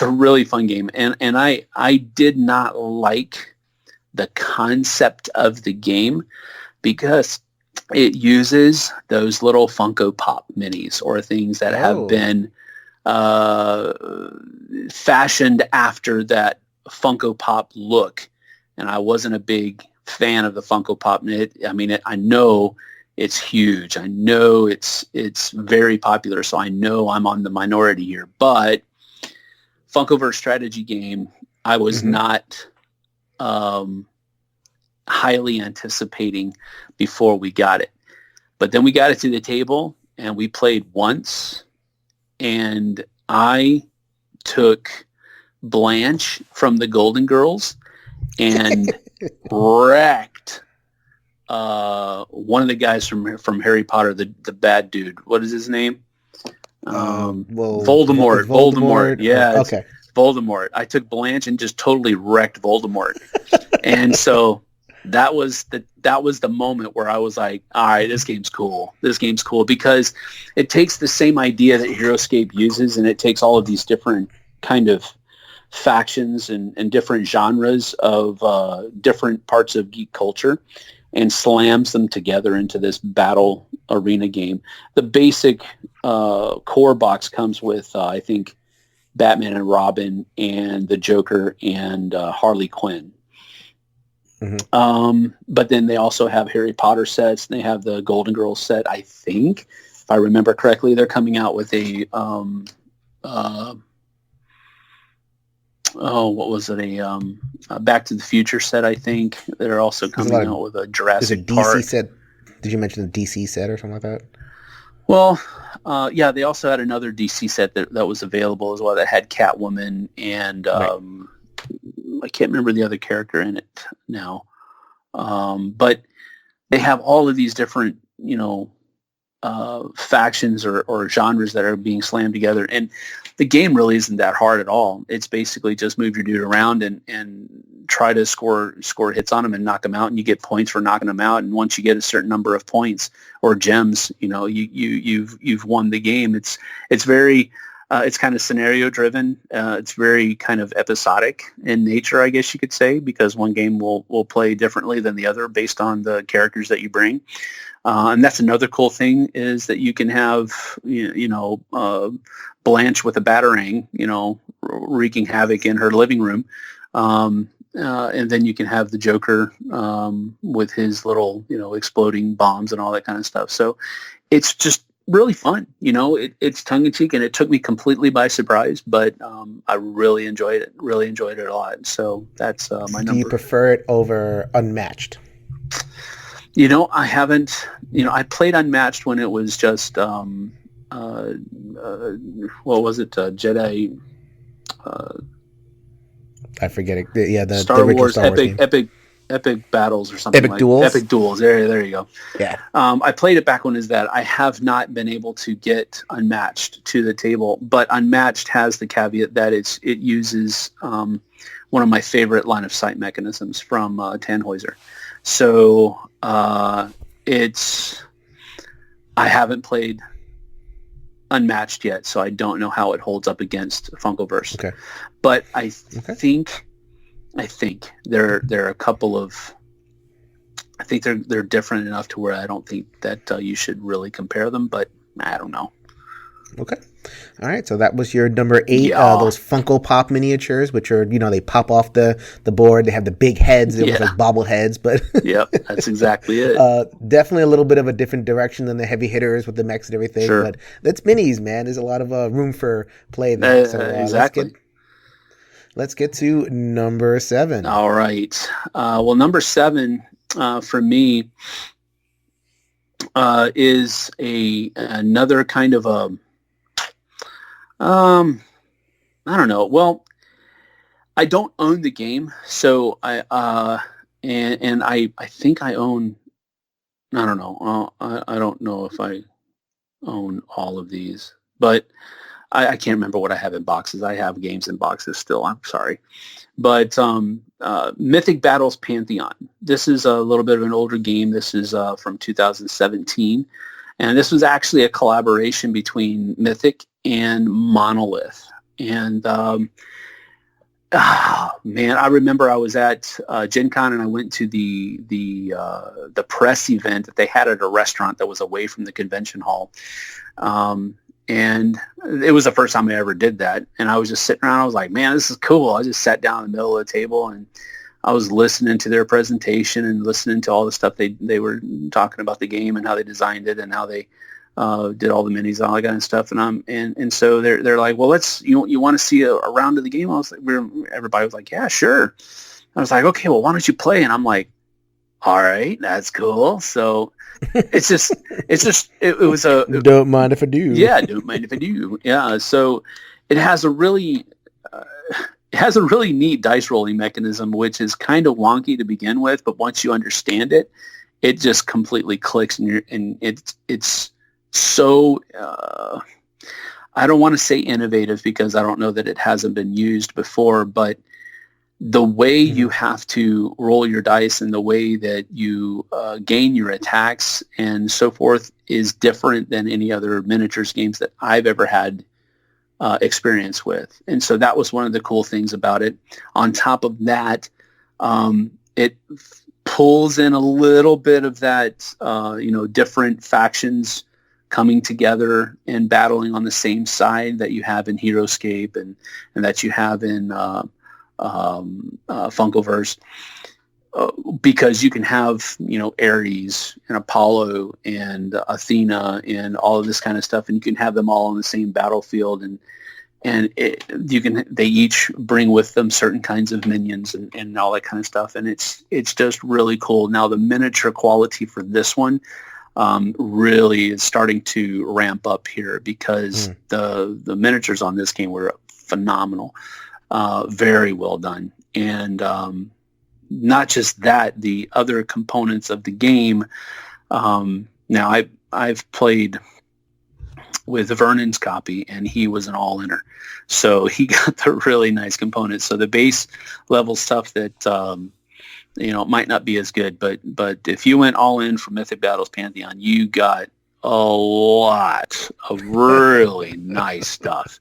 a really fun game. And I did not like the concept of the game because it uses those little Funko Pop minis or things that have been fashioned after that Funko Pop look, and I wasn't a big fan of the Funko Pop. I know it's huge. I know it's very popular, so I know I'm on the minority here. But Funkoverse strategy game, I was not highly anticipating before we got it. But then we got it to the table, and we played once, and I took Blanche from the Golden Girls and wrecked one of the guys from Harry Potter, the bad dude. What is his name? Voldemort. Voldemort. Yeah. Okay. Voldemort. I took Blanche and just totally wrecked Voldemort. And so that was the moment where I was like, all right, this game's cool. This game's cool because it takes the same idea that HeroScape uses, and it takes all of these different kind of factions and different genres of different parts of geek culture and slams them together into this battle arena game. The basic core box comes with, I think, Batman and Robin and the Joker and Harley Quinn. But then they also have Harry Potter sets, and they have the Golden Girls set. I think, if I remember correctly, they're coming out with a what was it? A Back to the Future set. I think they're also coming out with a Jurassic Park set. Did you mention the DC set or something like that? Well, yeah, they also had another DC set that was available as well that had Catwoman and I can't remember the other character in it now. But they have all of these different, factions or genres that are being slammed together. And the game really isn't that hard at all. It's basically just move your dude around and try to score hits on him and knock him out, and you get points for knocking him out. And once you get a certain number of points or gems, you've won the game. It's very it's kind of scenario driven. It's very kind of episodic in nature, I guess you could say, because one game will play differently than the other based on the characters that you bring. And that's another cool thing is that you can have, Blanche with a batarang, wreaking havoc in her living room. And then you can have the Joker with his little, exploding bombs and all that kind of stuff. So it's just really fun. It's tongue-in-cheek, and it took me completely by surprise, but I really enjoyed it a lot. So that's my number. Do you prefer it over Unmatched? I haven't, I played Unmatched when it was just, what was it? Jedi, I forget it. Yeah, the Star Wars, Star Wars Epic Battles or something. Epic Duels? Epic Duels. There you go. Yeah. I played it back when it was that. I have not been able to get Unmatched to the table, but Unmatched has the caveat that it uses one of my favorite line of sight mechanisms from Tannhäuser. So I haven't played Unmatched yet, so I don't know how it holds up against Funkoverse. Okay. But I think there are a couple of. I think they're different enough to where I don't think that you should really compare them. But I don't know. Okay. All right. So that was your number 8. Yeah. Those Funko Pop miniatures, which are, they pop off the board. They have the big heads. It was like bobbleheads, but yep, that's exactly it. Definitely a little bit of a different direction than the heavy hitters with the mechs and everything. Sure. But that's minis, man. There's a lot of room for play there. So exactly. Let's get to number 7. All right. Well, number 7 for me is another kind of a I don't know. Well, I don't own the game, so I think I own. I don't know. I don't know if I own all of these, but I can't remember what I have in boxes. I have games in boxes still. I'm sorry. But Mythic Battles Pantheon. This is a little bit of an older game. This is from 2017. And this was actually a collaboration between Mythic and Monolith. And man, I remember I was at Gen Con and I went to the press event that they had at a restaurant that was away from the convention hall. And it was the first time I ever did that. And I was just sitting around. I was like, man, this is cool. I just sat down in the middle of the table and I was listening to their presentation and listening to all the stuff they were talking about the game and how they designed it and how they did all the minis and all that kind of stuff. And so they're like, well, you want to see a round of the game? I was like, everybody was like, yeah, sure. I was like, okay, well, why don't you play? And I'm like, all right, that's cool. So it was don't mind if I do. Yeah, don't mind if I do. Yeah. So it has a really neat dice rolling mechanism, which is kind of wonky to begin with, but once you understand it, it just completely clicks and it's so, I don't want to say innovative because I don't know that it hasn't been used before, but the way you have to roll your dice and the way that you gain your attacks and so forth is different than any other miniatures games that I've ever had experience with. And so that was one of the cool things about it. On top of that, it pulls in a little bit of that, different factions coming together and battling on the same side that you have in Heroescape and that you have in Funkoverse, because you can have, Ares and Apollo and Athena and all of this kind of stuff, and you can have them all on the same battlefield, they each bring with them certain kinds of minions and all that kind of stuff, and it's just really cool. Now the miniature quality for this one really is starting to ramp up here because the miniatures on this game were phenomenal. Very well done. And not just that, the other components of the game. Now, I've played with Vernon's copy, and he was an all-inner. So he got the really nice components. So the base level stuff that, might not be as good, but if you went all in for Mythic Battles Pantheon, you got a lot of really nice stuff.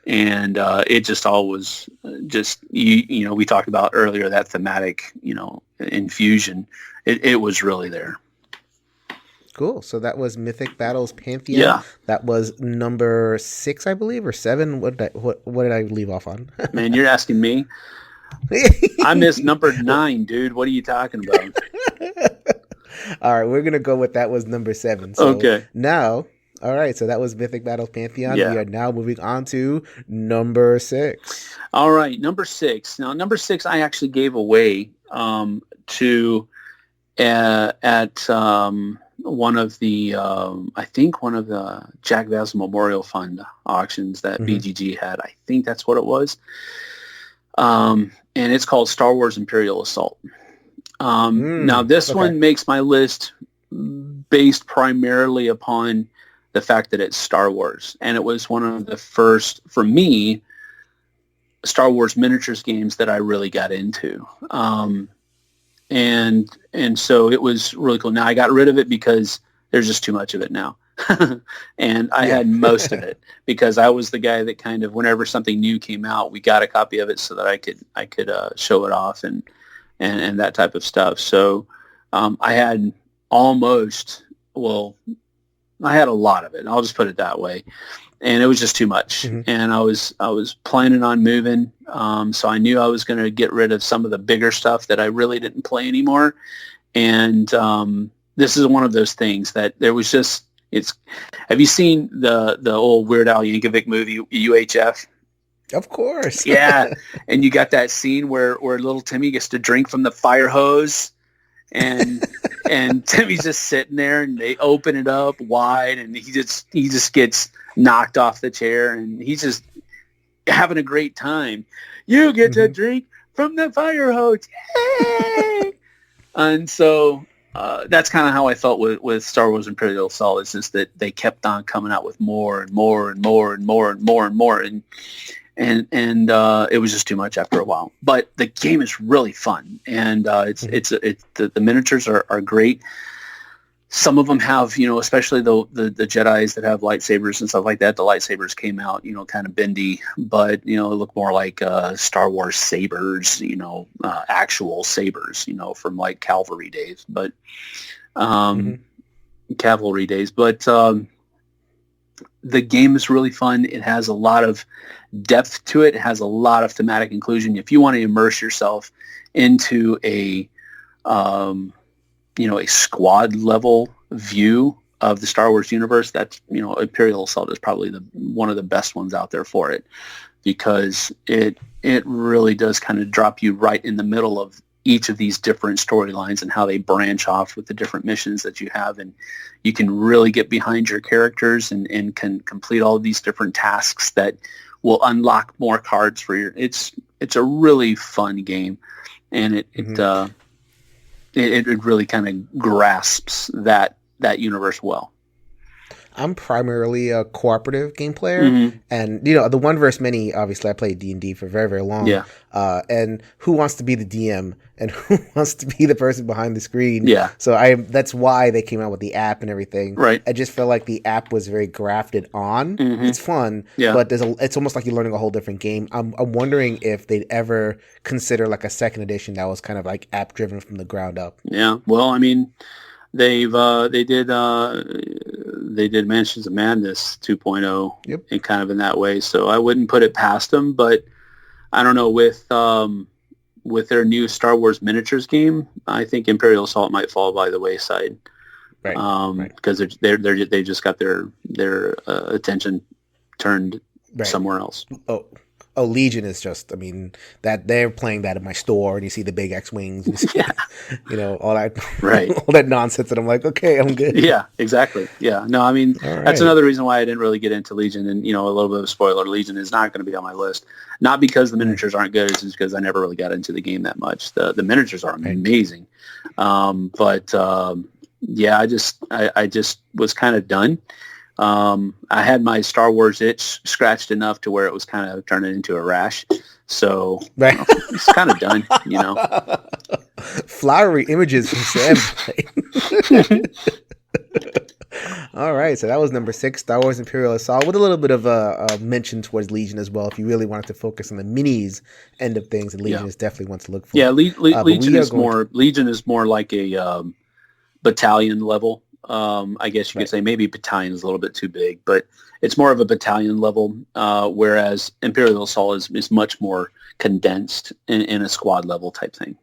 And it just always we talked about earlier that thematic, infusion. It was really there. Cool. So that was Mythic Battles Pantheon. Yeah. That was number 6, I believe, or 7. What did I leave off on? Man, you're asking me. I missed number 9, dude. What are you talking about? All right, we're gonna go with that was number 7. So okay. Now. All right, so that was Mythic Battles Pantheon. Yeah. We are now moving on to number 6. All right, number 6. Now, number 6 I actually gave away to at one of the I think one of the Jack Vassell Memorial Fund auctions that BGG had. I think that's what it was. And it's called Star Wars Imperial Assault. Now, this one makes my list based primarily upon the fact that it's Star Wars, and it was one of the first, for me, Star Wars miniatures games that I really got into. And so it was really cool. Now I got rid of it because there's just too much of it now. And I had most of it because I was the guy that kind of, whenever something new came out, we got a copy of it so that I could show it off and that type of stuff. So I had I had a lot of it. I'll just put it that way. And it was just too much. And I was planning on moving. So I knew I was going to get rid of some of the bigger stuff that I really didn't play anymore. And this is one of those things that there was just, have you seen the old Weird Al Yankovic movie, UHF? Of course. Yeah. And you got that scene where little Timmy gets to drink from the fire hose. And Timmy's just sitting there, and they open it up wide, and he just gets knocked off the chair, and having a great time. You get to drink from the fire hose. Yay! And so that's kind of how I felt with Star Wars Imperial Assault. It's just that they kept on coming out with more and more and more and more and more and more, and it was just too much after a while. But the game is really fun, and the miniatures are great. Some of them have, especially the Jedis that have lightsabers and stuff like that. The lightsabers came out, kind of bendy, but it looked more like Star Wars sabers, actual sabers, from like cavalry days. But cavalry days. But the game is really fun. It has a lot of depth to it. It has a lot of thematic inclusion. If you want to immerse yourself into a squad level view of the Star Wars universe, that's, Imperial Assault is probably one of the best ones out there for it, because it really does kind of drop you right in the middle of each of these different storylines and how they branch off with the different missions that you have. And you can really get behind your characters and can complete all of these different tasks that will unlock more cards for your, it's a really fun game. And it really kind of grasps that universe well. I'm primarily a cooperative game player, and the one versus many. Obviously, I played D&D for very, very long. Yeah. And who wants to be the DM and who wants to be the person behind the screen? Yeah. So that's why they came out with the app and everything. Right. I just felt like the app was very grafted on. It's fun, yeah, but it's almost like you're learning a whole different game. I'm wondering if they'd ever consider like a second edition that was kind of like app driven from the ground up. Yeah. Well, I mean, they did Mansions of Madness 2.0, yep, and kind of in that way. So I wouldn't put it past them, but I don't know, with their new Star Wars miniatures game, I think Imperial Assault might fall by the wayside. Right. Because they just got their attention turned somewhere else. Oh, Legion is just, that they're playing that in my store, and you see the big X-Wings, and you see, all that, all that nonsense, and I'm like, okay, I'm good. Yeah, exactly. Yeah. No, that's another reason why I didn't really get into Legion, and, a little bit of a spoiler, Legion is not going to be on my list. Not because the miniatures aren't good, it's just because I never really got into the game that much. The miniatures are amazing. Yeah, I just was kind of done. I had my Star Wars itch scratched enough to where it was kind of turning into a rash. So it's kind of done, Flowery images from Sam. All right, so that was number 6, Star Wars Imperial Assault, with a little bit of a mention towards Legion as well. If you really wanted to focus on the minis end of things, and Legion is definitely one to look for. Yeah, Legion is more like a battalion level. I guess you could say maybe battalion is a little bit too big, but it's more of a battalion level, whereas Imperial Assault is much more condensed in a squad level type thing.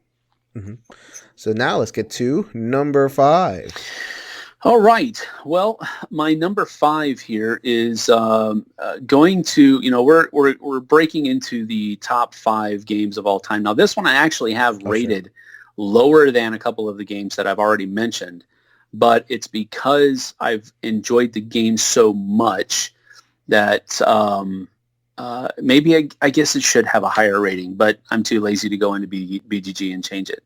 So now let's get to number 5. All right. Well, my number 5 here is going to, we're breaking into the top 5 games of all time. Now, this one I actually have rated lower than a couple of the games that I've already mentioned. But it's because I've enjoyed the game so much that maybe I guess it should have a higher rating, but I'm too lazy to go into BGG and change it.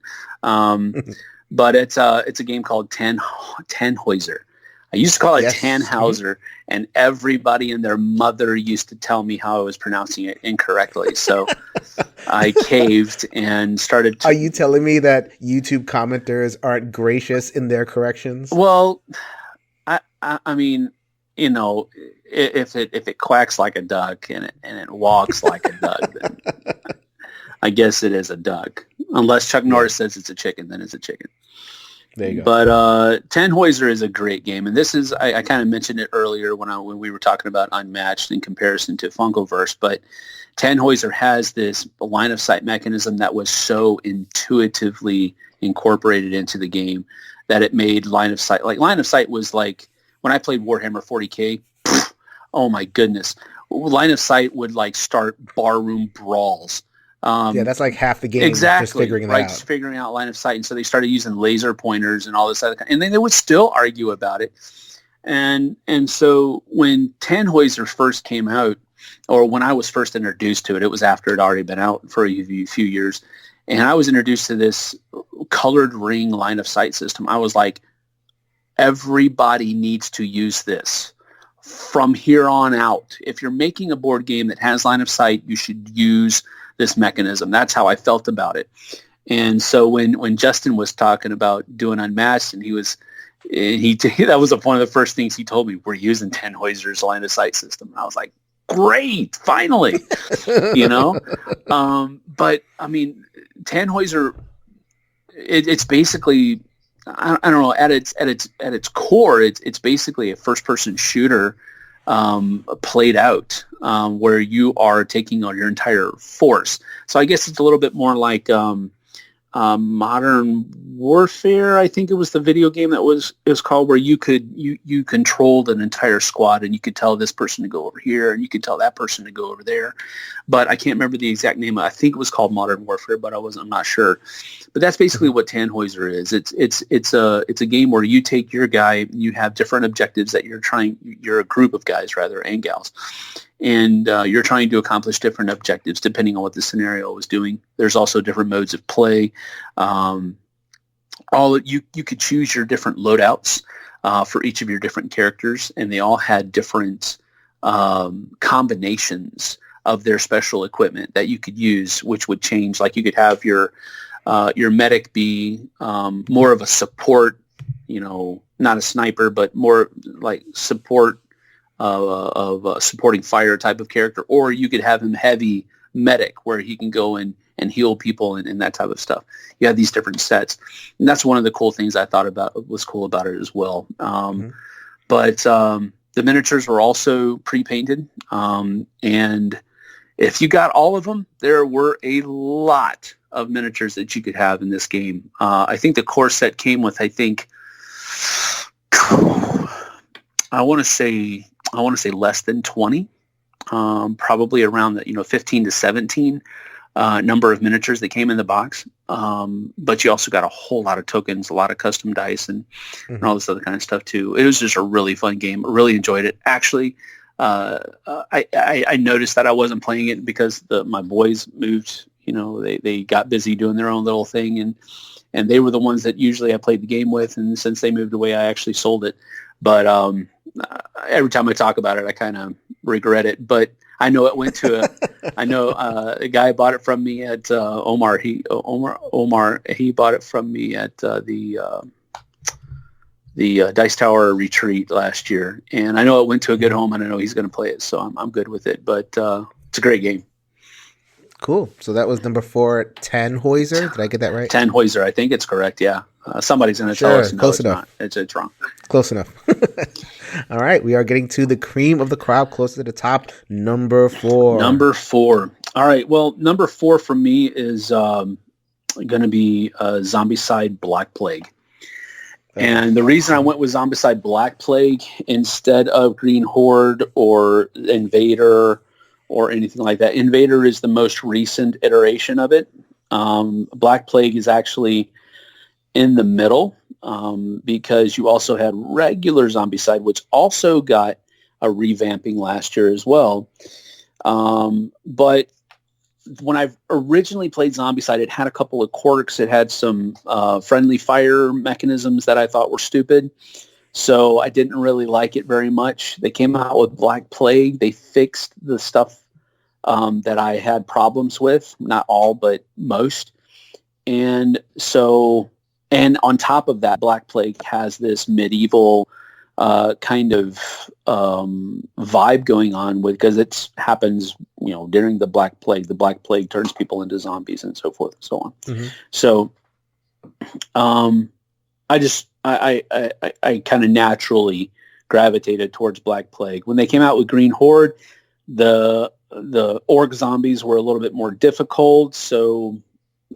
But it's a game called Tannhäuser. I used to call it Tannhäuser, and everybody and their mother used to tell me how I was pronouncing it incorrectly. So I caved and started. Are you telling me that YouTube commenters aren't gracious in their corrections? Well, I mean, if it quacks like a duck and it walks like a duck, then I guess it is a duck. Unless Chuck Norris says it's a chicken, then it's a chicken. There you go. But Tannhäuser is a great game, and this is I kind of mentioned it earlier when we were talking about Unmatched in comparison to Funkoverse, but Tannhäuser has this line of sight mechanism that was so intuitively incorporated into the game that it made line of sight. Like line of sight was like when I played Warhammer 40K. Oh my goodness, line of sight would like start barroom brawls. That's like half the game. Exactly, just figuring that out. Just figuring out line of sight. And so they started using laser pointers and all this other kind. And then they would still argue about it. And so when Tannhäuser first came out, or when I was first introduced to it, it was after it had already been out for a few years. And I was introduced to this colored ring line of sight system. I was like, everybody needs to use this from here on out. If you're making a board game that has line of sight, you should use this mechanism. That's how I felt about it. And so when Justin was talking about doing Unmatched, and that was one of the first things he told me, we're using Tannhäuser's line of sight system. And I was like, great, finally, but I mean, Tannhäuser, it's basically, I don't know, at its core, it's basically a first-person shooter played out, where you are taking on your entire force. So I guess it's a little bit more like Modern Warfare, I think it was the video game it was called, where you controlled an entire squad, and you could tell this person to go over here and you could tell that person to go over there. But I can't remember the exact name. I think it was called Modern Warfare, but I'm not sure. But that's basically what Tannhäuser is. It's a game where you take your guy, you have different objectives that you're a group of guys rather, and gals. And you're trying to accomplish different objectives depending on what the scenario is doing. There's also different modes of play. You could choose your different loadouts for each of your different characters, and they all had different combinations of their special equipment that you could use, which would change. Like you could have your medic be more of a support, not a sniper, but more like support of a supporting fire type of character, or you could have him heavy medic where he can go in and heal people and that type of stuff. You have these different sets, and that's one of the cool things I thought was cool about it as well. But the miniatures were also pre-painted, and if you got all of them, there were a lot of miniatures that you could have in this game. I think the core set came with, I want to say less than 20, probably around the 15 to 17 number of miniatures that came in the box. But you also got a whole lot of tokens, a lot of custom dice, and all this other kind of stuff too. It was just a really fun game. I really enjoyed it. Actually, I noticed that I wasn't playing it because my boys moved. They got busy doing their own little thing, and they were the ones that usually I played the game with. And since they moved away, I actually sold it. But every time I talk about it, I kind of regret it. But I know it went to a guy bought it from me at Omar. He bought it from me at the Dice Tower retreat last year, and I know it went to a good home, and I know he's going to play it, so I'm good with it. But it's a great game. Cool. So that was number 4, Tannhäuser. Did I get that right? Tannhäuser, I think it's correct. Yeah. Somebody's going to tell us. Close enough. It's wrong. Close enough. All right. We are getting to the cream of the crop, close to the top. Number 4. Number 4. All right. Well, number 4 for me is going to be Zombicide Black Plague. And the reason I went with Zombicide Black Plague instead of Green Horde or Invader or anything like that. Invader is the most recent iteration of it. Black Plague is actually in the middle because you also had regular Zombicide, which also got a revamping last year as well. But when I originally played Zombicide, it had a couple of quirks. It had some friendly fire mechanisms that I thought were stupid. So I didn't really like it very much. They came out with Black Plague. They fixed the stuff that I had problems with. Not all, but most. And on top of that, Black Plague has this medieval kind of vibe going on because it happens, during the Black Plague. The Black Plague turns people into zombies and so forth and so on. Mm-hmm. So I kind of naturally gravitated towards Black Plague. When they came out with Green Horde, the orc zombies were a little bit more difficult, so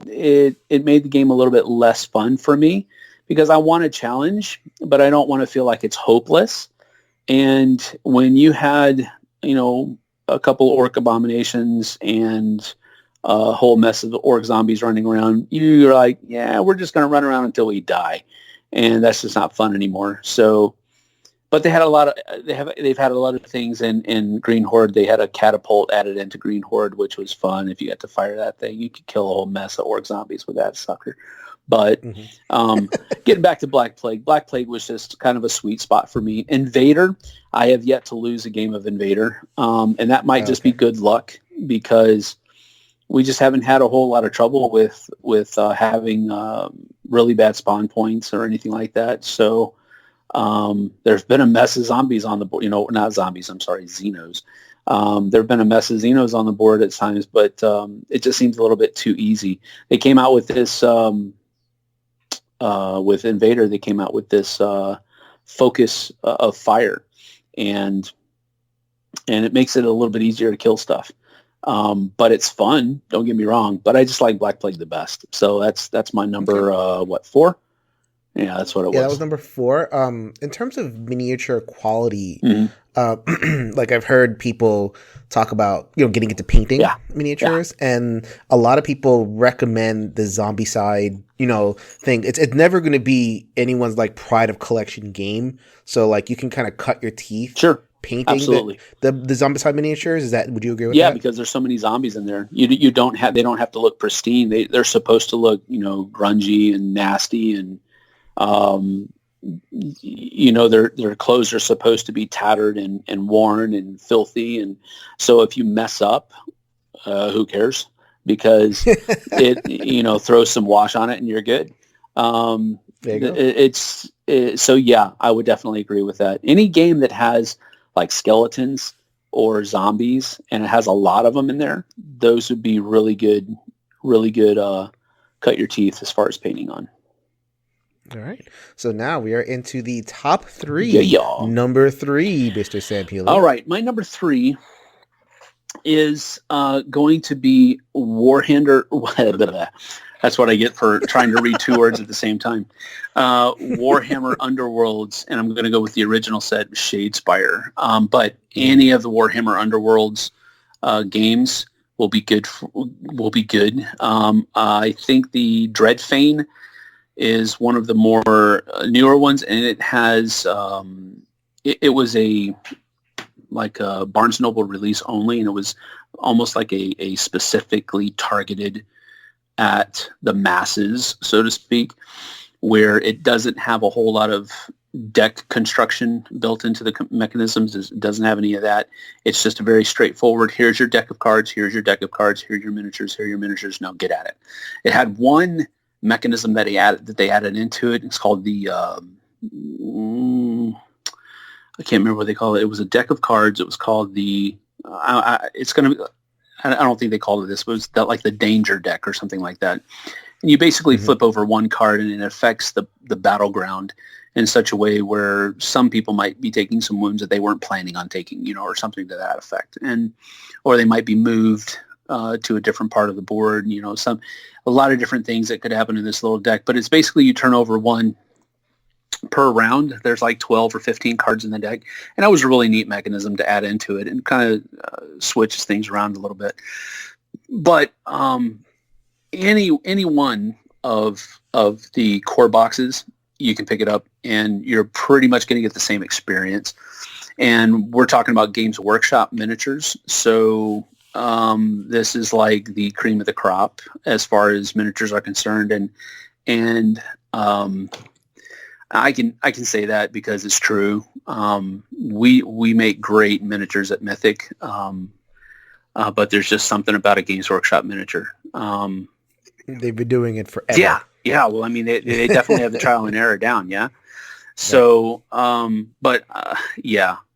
it made the game a little bit less fun for me because I want a challenge, but I don't want to feel like it's hopeless. And when you had, a couple orc abominations and a whole mess of the orc zombies running around, you're like, yeah, we're just going to run around until we die. And that's just not fun anymore. So but they had a lot of they've had a lot of things in Green Horde. They had a catapult added into Green Horde, which was fun. If you got to fire that thing, you could kill a whole mess of orc zombies with that sucker. But getting back to Black Plague was just kind of a sweet spot for me. Invader, I have yet to lose a game of Invader, and that might just be good luck because we just haven't had a whole lot of trouble with having really bad spawn points or anything like that. So there's been a mess of zombies on the board. Not zombies. I'm sorry, Xenos. There have been a mess of Xenos on the board at times, but it just seems a little bit too easy. They came out with this with Invader. They came out with this focus of fire, and it makes it a little bit easier to kill stuff. But it's fun. Don't get me wrong. But I just like Black Plague the best. So that's my number. 4? Yeah, that's what it was. Yeah, that was number 4. In terms of miniature quality, like I've heard people talk about, getting into painting miniatures, and a lot of people recommend the zombie side, thing. It's never going to be anyone's like pride of collection game. So like you can kind of cut your teeth. Sure. Painting the zombie side miniatures. Would you agree with that? Yeah, because there's so many zombies in there. They don't have to look pristine. They're supposed to look, grungy and nasty, and their clothes are supposed to be tattered and worn and filthy. And so if you mess up, who cares? Because it throw some wash on it and you're good. There you go. So yeah, I would definitely agree with that. Any game that has like skeletons or zombies and it has a lot of them in there, those would be really good cut your teeth as far as painting on. All right. So now we are into the top 3. Yeah. Number 3, Mr. Sam Healey. All right. My number 3 is going to be Warhammer. That's what I get for trying to read 2 words at the same time. Warhammer Underworlds, and I'm going to go with the original set, Shadespire. But any of the Warhammer Underworlds games will be good. I think the Dreadfane is one of the more newer ones, and it has it was a Barnes & Noble release only, and it was almost like a specifically targeted at the masses, so to speak, where it doesn't have a whole lot of deck construction built into the mechanisms. It doesn't have any of that. It's just a very straightforward, here's your deck of cards, here's your deck of cards, here's your miniatures, here are your miniatures, now get at it. It had one mechanism that they added into it. It's called the I can't remember what they call it. It was a deck of cards. It was called the I don't think they called it this, but it was like the danger deck or something like that. And you basically flip over one card and it affects the battleground in such a way where some people might be taking some wounds that they weren't planning on taking, or something to that effect. Or they might be moved to a different part of the board, a lot of different things that could happen in this little deck. But it's basically you turn over one per round. There's like 12 or 15 cards in the deck, and that was a really neat mechanism to add into it and kind of switches things around a little bit. But any one of the core boxes, you can pick it up and you're pretty much going to get the same experience. And we're talking about Games Workshop miniatures, so this is like the cream of the crop as far as miniatures are concerned, and I can say that because it's true. We make great miniatures at Mythic, but there's just something about a Games Workshop miniature. They've been doing it forever. Yeah. Well, I mean, they definitely have the trial and error down. Yeah. So,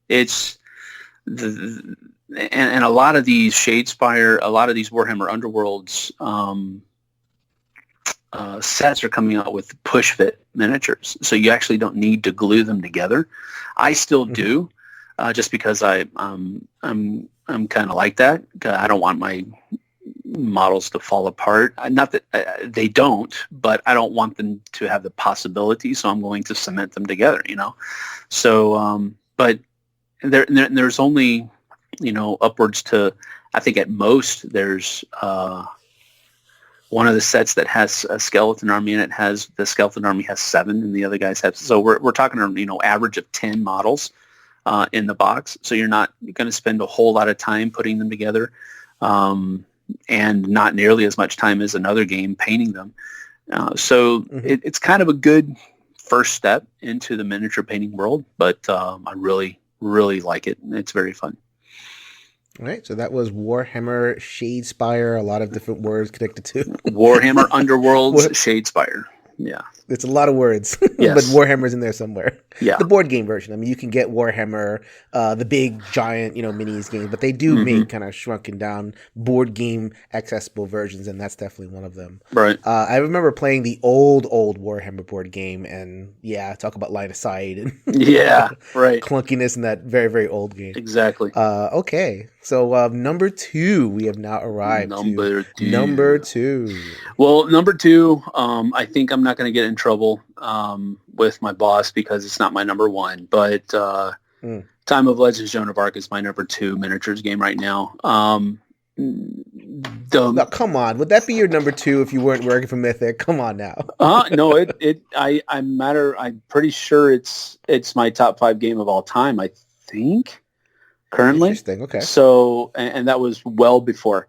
it's and a lot of these Shadespire, a lot of these Warhammer Underworlds sets are coming out with push fit miniatures, so you actually don't need to glue them together. I still do, just because I'm kind of like that. I don't want my models to fall apart. Not that they don't, but I don't want them to have the possibility. So I'm going to cement them together. So but there's only upwards to, I think at most there's one of the sets that has a skeleton army, and the skeleton army has 7, and the other guys have. So we're talking, average of 10 models in the box. So you're not going to spend a whole lot of time putting them together, and not nearly as much time as another game painting them. So it's kind of a good first step into the miniature painting world, but I really, really like it. It's very fun. All right, so that was Warhammer Shadespire, a lot of different words connected to. Warhammer Underworlds Shadespire. Yeah. It's a lot of words, yes. But Warhammer's in there somewhere. Yeah. The board game version. I mean, you can get Warhammer, the big, giant, minis games, but they do make kind of shrunken down board game accessible versions, and that's definitely one of them. Right. I remember playing the old Warhammer board game, and talk about line of sight and right. clunkiness in that very, very old game. Exactly. Okay. So number 2, we have now arrived to number 2. Well, number 2, I think I'm not going to get in trouble with my boss because it's not my number 1. But Time of Legends: Joan of Arc is my number 2 miniatures game right now. No, come on, would that be your number 2 if you weren't working for Mythic? Come on now. No, I'm pretty sure it's my top 5 game of all time, I think. Currently. Interesting. Okay. So, and that was well before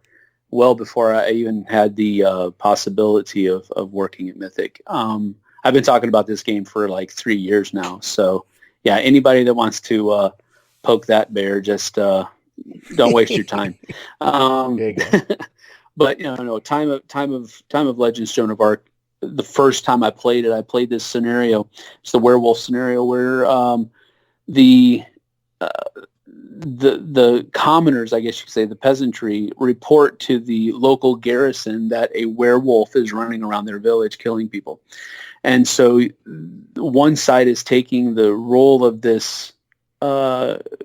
I even had the possibility of working at Mythic. I've been talking about this game for like 3 years now. So, yeah, anybody that wants to poke that bear, just don't waste your time. There you go. But Time of Legends: Joan of Arc. The first time I played it, I played this scenario. It's the werewolf scenario where the commoners, I guess you could say, the peasantry, report to the local garrison that a werewolf is running around their village killing people. And so one side is taking the role of this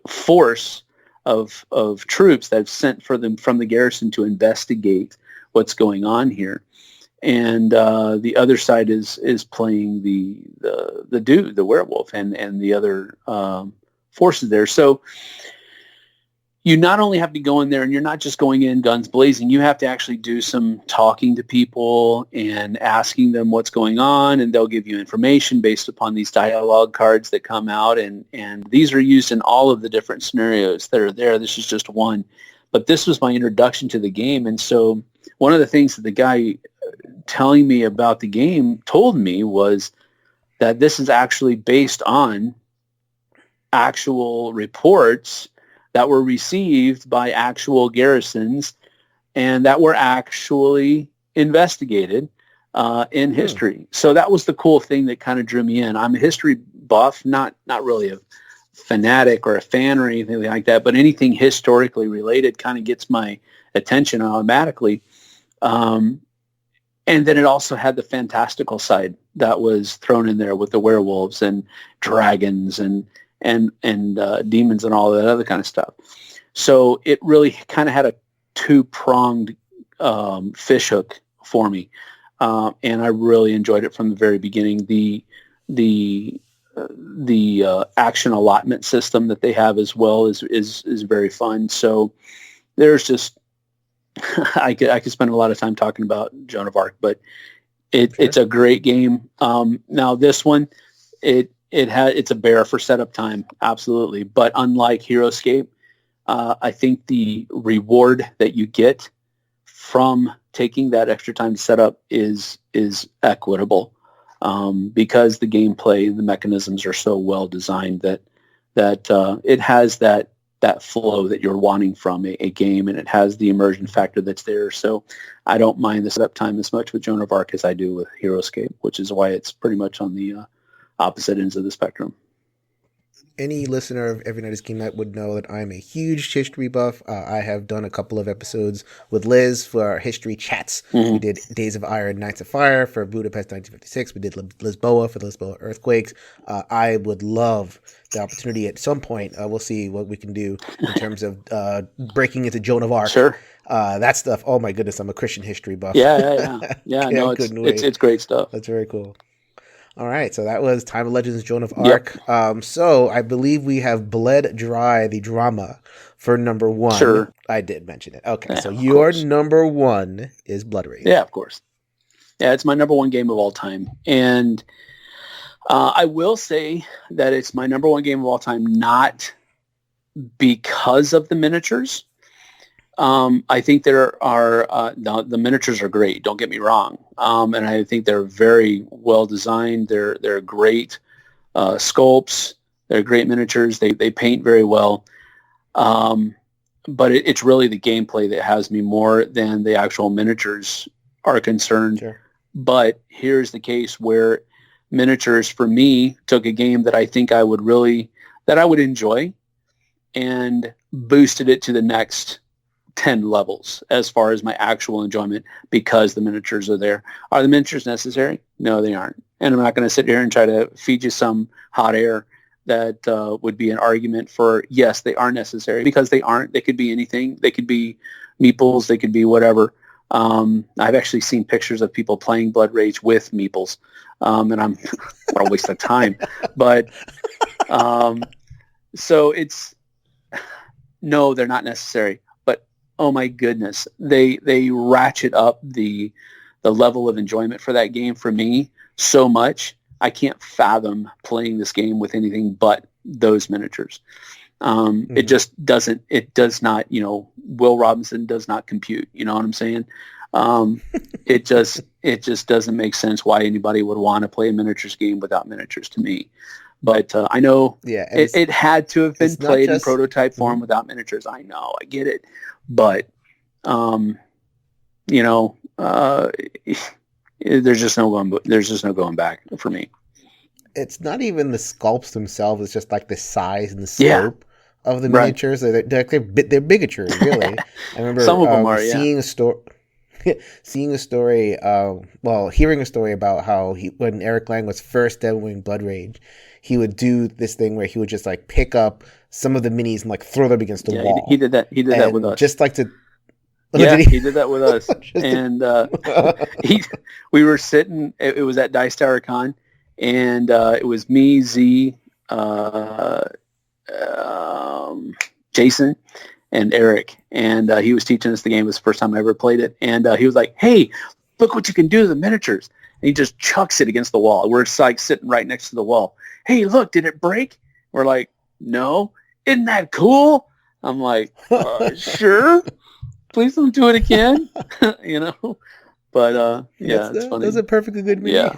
force of troops that have sent for them from the garrison to investigate what's going on here. And the other side is playing the dude, the werewolf, and the other forces there. So you not only have to go in there, and you're not just going in guns blazing, you have to actually do some talking to people and asking them what's going on, and they'll give you information based upon these dialogue cards that come out, and these are used in all of the different scenarios that are there. This is just one. But this was my introduction to the game, and so one of the things that the guy telling me about the game told me was that this is actually based on actual reports that were received by actual garrisons and that were actually investigated in history. So that was the cool thing that kind of drew me in. I'm a history buff, not really a fanatic or a fan or anything like that, but anything historically related kind of gets my attention automatically. And then it also had the fantastical side that was thrown in there with the werewolves and dragons and demons and all that other kind of stuff. So it really kind of had a 2-pronged fishhook for me, and I really enjoyed it from the very beginning. The action allotment system that they have as well is very fun. So there's just I could spend a lot of time talking about Joan of Arc, but it's a great game. Now this one, it's a bear for setup time, absolutely. But unlike HeroScape, I think the reward that you get from taking that extra time to set up is equitable, because the gameplay, the mechanisms are so well designed that it has that flow that you're wanting from a game, and it has the immersion factor that's there. So I don't mind the setup time as much with Joan of Arc as I do with HeroScape, which is why it's pretty much on the opposite ends of the spectrum. Any listener of Every Night is Game Night would know that I'm a huge history buff. I have done a couple of episodes with Liz for our history chats. We did Days of Iron, Knights of Fire for Budapest 1956. We did Lisboa for the Lisboa earthquakes. I would love the opportunity at some point. We'll see what we can do in terms of breaking into Joan of Arc. Sure. That stuff. Oh my goodness, I'm a Christian history buff. Yeah. No, it's great stuff. That's very cool. All right, so that was Time of Legends: Joan of Arc. Yep. So I believe we have bled dry the drama for number one. Sure. I did mention it. Okay, Yeah, so your number one is Blood Rage. Yeah, of course. Yeah, it's my number one game of all time. And I will say that it's my number one game of all time, not because of the miniatures. I think there are the miniatures are great. Don't get me wrong, and I think they're very well designed. They're great sculpts. They're great miniatures. They paint very well. But it's really the gameplay that has me more than the actual miniatures are concerned. Sure. But here's the case where miniatures for me took a game that I think I would enjoy and boosted it to the next 10 levels as far as my actual enjoyment because the miniatures are there. Are the miniatures necessary? No, they aren't. And I'm not going to sit here and try to feed you some hot air that would be an argument for, yes, they are necessary, because they aren't. They could be anything. They could be meeples. They could be whatever. I've actually seen pictures of people playing Blood Rage with meeples, and I'm what a waste of time. But so it's no, they're not necessary. But oh my goodness, they ratchet up the level of enjoyment for that game for me so much. I can't fathom playing this game with anything but those miniatures. It just doesn't. It does not. Will Robinson does not compute. You know what I'm saying? It just doesn't make sense why anybody would want to play a miniatures game without miniatures to me. But I know it had to have been played in prototype form without miniatures. I know, I get it, but there's just no going back for me. It's not even the sculpts themselves. It's just like the size and the scope of the miniatures. Right. They're bigotry, really. I remember some of them are hearing a story about how when Eric Lang was first demoing Blood Rage, he would do this thing where he would just like pick up some of the minis and like throw them against the wall. He did that. He did that with us. Just like to. Yeah, he did that with us, and we were sitting. It was at Dice Tower Con, and it was me, Z, Jason, and Eric, and he was teaching us the game. It was the first time I ever played it, and he was like, "Hey, look what you can do to the miniatures!" And he just chucks it against the wall. We're like sitting right next to the wall. Hey, look, did it break? We're like, no. Isn't that cool? I'm like, sure. Please don't do it again. But it's funny. Those are perfectly good mini. Yeah.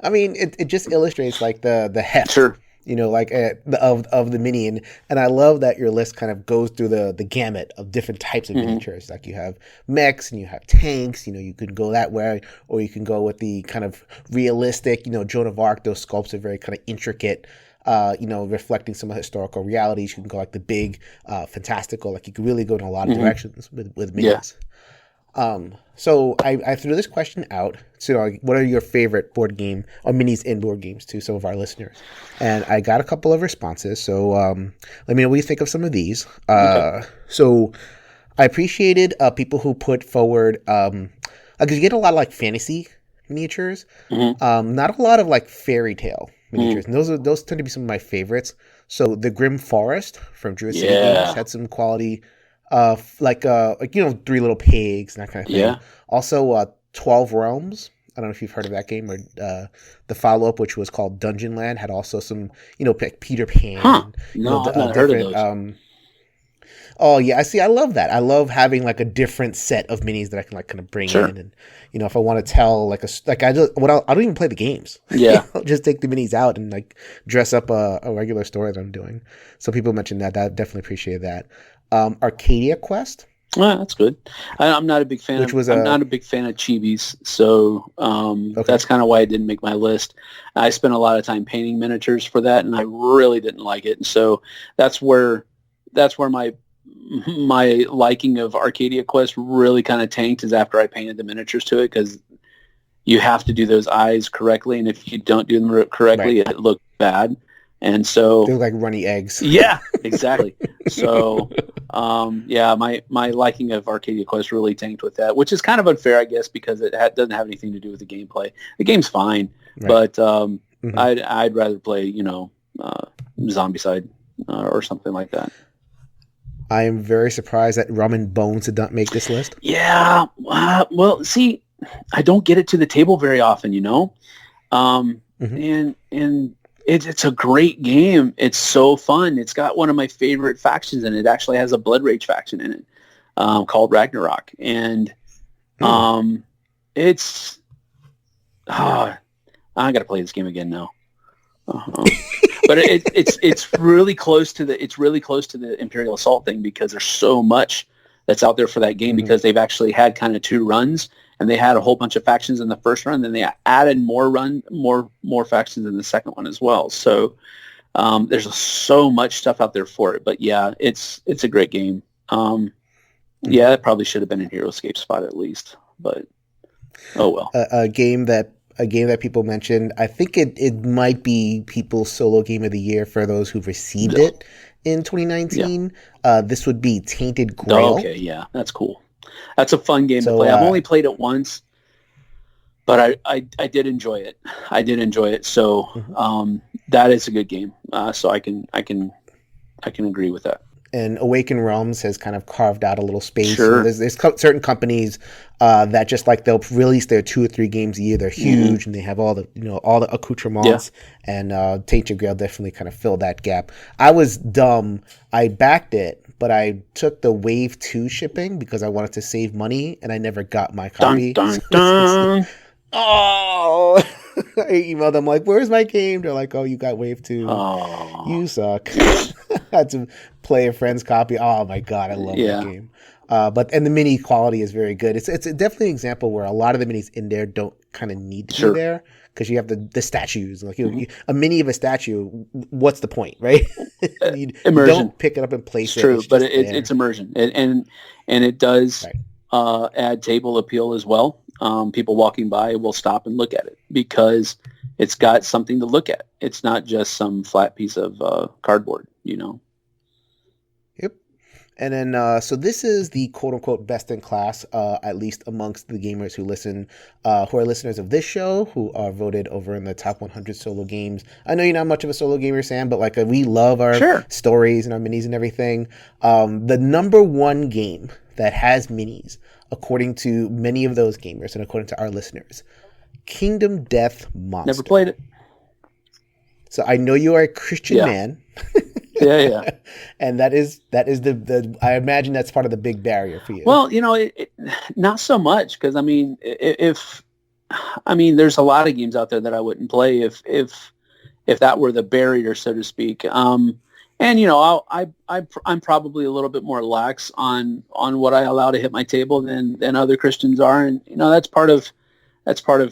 I mean, it just illustrates like the heft. Sure. Of the mini, and I love that your list kind of goes through the gamut of different types of miniatures. Like you have mechs and you have tanks. You can go that way, or you can go with the kind of realistic. Joan of Arc. Those sculpts are very kind of intricate. Reflecting some of historical realities. You can go like the big, fantastical. Like you can really go in a lot of directions with minions. Yeah. So I threw this question out. So what are your favorite board game or minis in board games to some of our listeners? And I got a couple of responses. So let me know what you think of some of these. Okay. So I appreciated people who put forward, because you get a lot of like fantasy miniatures, not a lot of like fairy tale miniatures. And those tend to be some of my favorites. So the Grim Forest from Jurassic Birth had some quality. Like 3 Little Pigs and that kind of thing. Yeah. Also, 12 Realms. I don't know if you've heard of that game, or the follow-up, which was called Dungeon Land, had also some, Peter Pan. Huh. No, I've not heard of those. Oh yeah, I love that. I love having like a different set of minis that I can like kind of bring in, and if I want to tell I don't even play the games. Yeah, I'll just take the minis out and like dress up a regular story that I'm doing. So people mentioned that. I definitely appreciate that. Arcadia Quest. Well, that's good. I'm not a big fan. I'm not a big fan of chibis, so that's kind of why it didn't make my list. I spent a lot of time painting miniatures for that, and I really didn't like it. And so that's where my liking of Arcadia Quest really kind of tanked, is after I painted the miniatures to it, because you have to do those eyes correctly, and if you don't do them correctly, it looks bad. And so they look like runny eggs. Yeah, exactly. So, my liking of Arcadia Quest really tanked with that, which is kind of unfair, I guess, because it doesn't have anything to do with the gameplay. The game's fine, but I'd rather play, Zombicide or something like that. I am very surprised that Rum and Bones did not make this list. Yeah. Well, see, I don't get it to the table very often, you know? And it's a great game. It's so fun. It's got one of my favorite factions in it. It actually has a Blood Rage faction in it called Ragnarok. And it's... I got to play this game again now. But it's really close to the Imperial Assault thing because there's so much that's out there for that game because they've actually had kind of 2 runs and they had a whole bunch of factions in the first run, then they added more factions in the second one as well. So there's so much stuff out there for it. But yeah, it's a great game. Yeah, it probably should have been in HeroScape spot at least, but oh well. A game that people mentioned, I think it might be people's solo game of the year for those who've received it in 2019. Yeah. This would be Tainted Grail. Oh, okay, yeah, that's cool. That's a fun game to play. I've only played it once, but I did enjoy it. So that is a good game. So I can agree with that. And Awaken Realms has kind of carved out a little space. Sure. There's certain companies that just like they'll release their 2 or 3 games a year. They're huge and they have all the accoutrements. Yeah. And Tainted Grail definitely kind of filled that gap. I was dumb. I backed it, but I took the Wave 2 shipping because I wanted to save money, and I never got my copy. Dun, dun, dun. Oh, I emailed them like, "Where's my game?" They're like, "Oh, you got Wave 2. Oh. You suck." I had to play a friend's copy. Oh my god, I love that game. But the mini quality is very good. It's definitely an example where a lot of the minis in there don't kind of need to be there because you have the statues. Like a mini of a statue, what's the point, right? You don't pick it up and place it. True, but it's immersion, and it does add table appeal as well. People walking by will stop and look at it because it's got something to look at. It's not just some flat piece of cardboard, you know. Yep. And then, so this is the quote-unquote best in class, at least amongst the gamers who listen, who are listeners of this show, who are voted over in the top 100 solo games. I know you're not much of a solo gamer, Sam, but like we love our stories and our minis and everything. The number 1 game that has minis, according to many of those gamers and according to our listeners, Kingdom Death Monster. Never played it. So I know you are a Christian man. Yeah. And that is the I imagine that's part of the big barrier for you. Well, you know, not so much because I mean, there's a lot of games out there that I wouldn't play if that were the barrier, so to speak. And you know, I'm probably a little bit more lax on what I allow to hit my table than other Christians are, and you know that's part of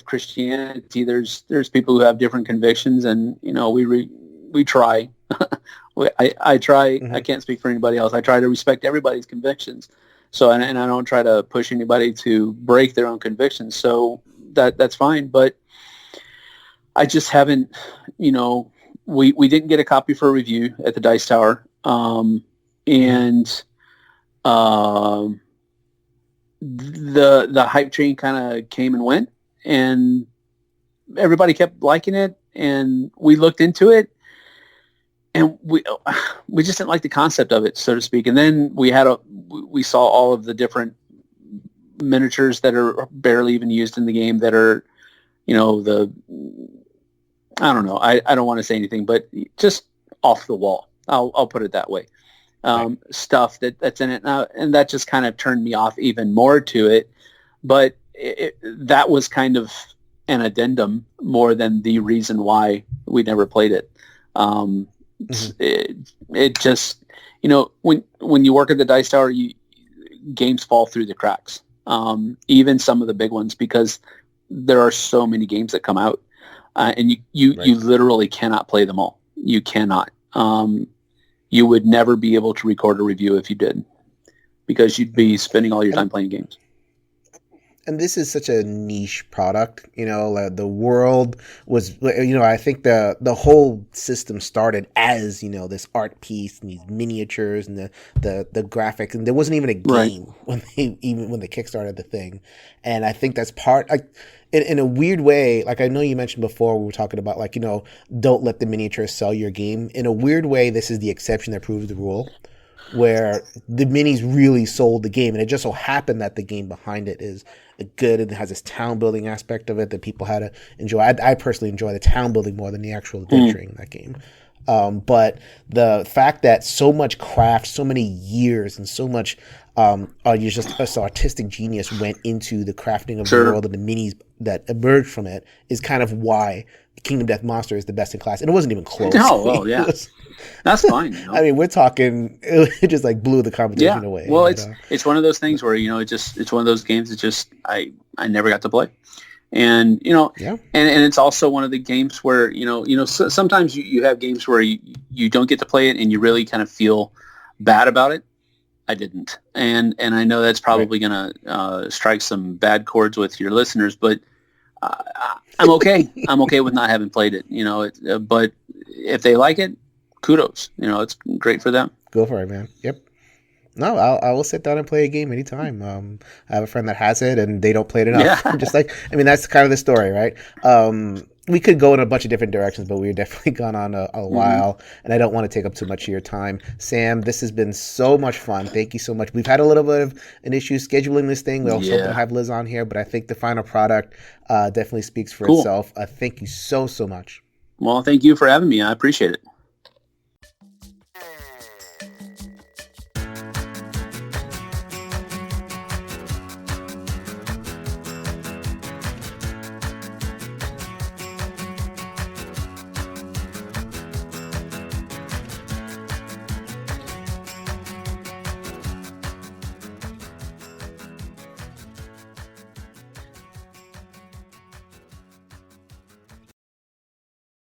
Christianity. There's people who have different convictions, and you know we try. I try. I can't speak for anybody else. I try to respect everybody's convictions. So and I don't try to push anybody to break their own convictions. So that's fine. But I just haven't, you know. We didn't get a copy for a review at the Dice Tower, and the hype train kind of came and went, and everybody kept liking it, and we looked into it, and we just didn't like the concept of it, so to speak. And then we saw all of the different miniatures that are barely even used in the game that are, you know, I don't know. I don't want to say anything, but just off the wall. I'll put it that way. Stuff that's in it now, and that just kind of turned me off even more to it. But that was kind of an addendum more than the reason why we never played it. It just, you know, when you work at the Dice Tower, games fall through the cracks. Even some of the big ones, because there are so many games that come out. And you literally cannot play them all. You cannot. You would never be able to record a review if you did, because you'd be spending all your time playing games. And this is such a niche product, you know. The world was, you know, I think the whole system started as, you know, this art piece and these miniatures and the graphics, and there wasn't even a game when they kickstarted the thing. And I think that's part. In a weird way, like I know you mentioned before, we were talking about, like, you know, don't let the miniatures sell your game. In a weird way, this is the exception that proves the rule, where the minis really sold the game, and it just so happened that the game behind it is good and it has this town building aspect of it that people had to enjoy. I personally enjoy the town building more than the actual adventuring in that game. But the fact that so much craft, so many years, and so much just artistic genius went into the crafting of the world and the minis that emerged from it is kind of why Kingdom Death Monster is the best in class. And it wasn't even close. No, well, yeah. That's fine. You know? I mean, we're talking, it just like blew the competition away. Well, it's one of those things where, it's one of those games that just, I never got to play. And, and it's also one of the games where, sometimes you have games where you don't get to play it and you really kind of feel bad about it. I didn't. And I know that's probably going to strike some bad chords with your listeners, but I'm okay. I'm okay with not having played it, but if they like it, kudos. It's great for them. Go for it, man. Yep. No, I will sit down and play a game anytime. I have a friend that has it, and they don't play it enough. Yeah. Just like, that's kind of the story, right? We could go in a bunch of different directions, but we've definitely gone on a while, and I don't want to take up too much of your time. Sam, this has been so much fun. Thank you so much. We've had a little bit of an issue scheduling this thing. We also hope to have Liz on here, but I think the final product definitely speaks for itself. Thank you so much. Well, thank you for having me. I appreciate it.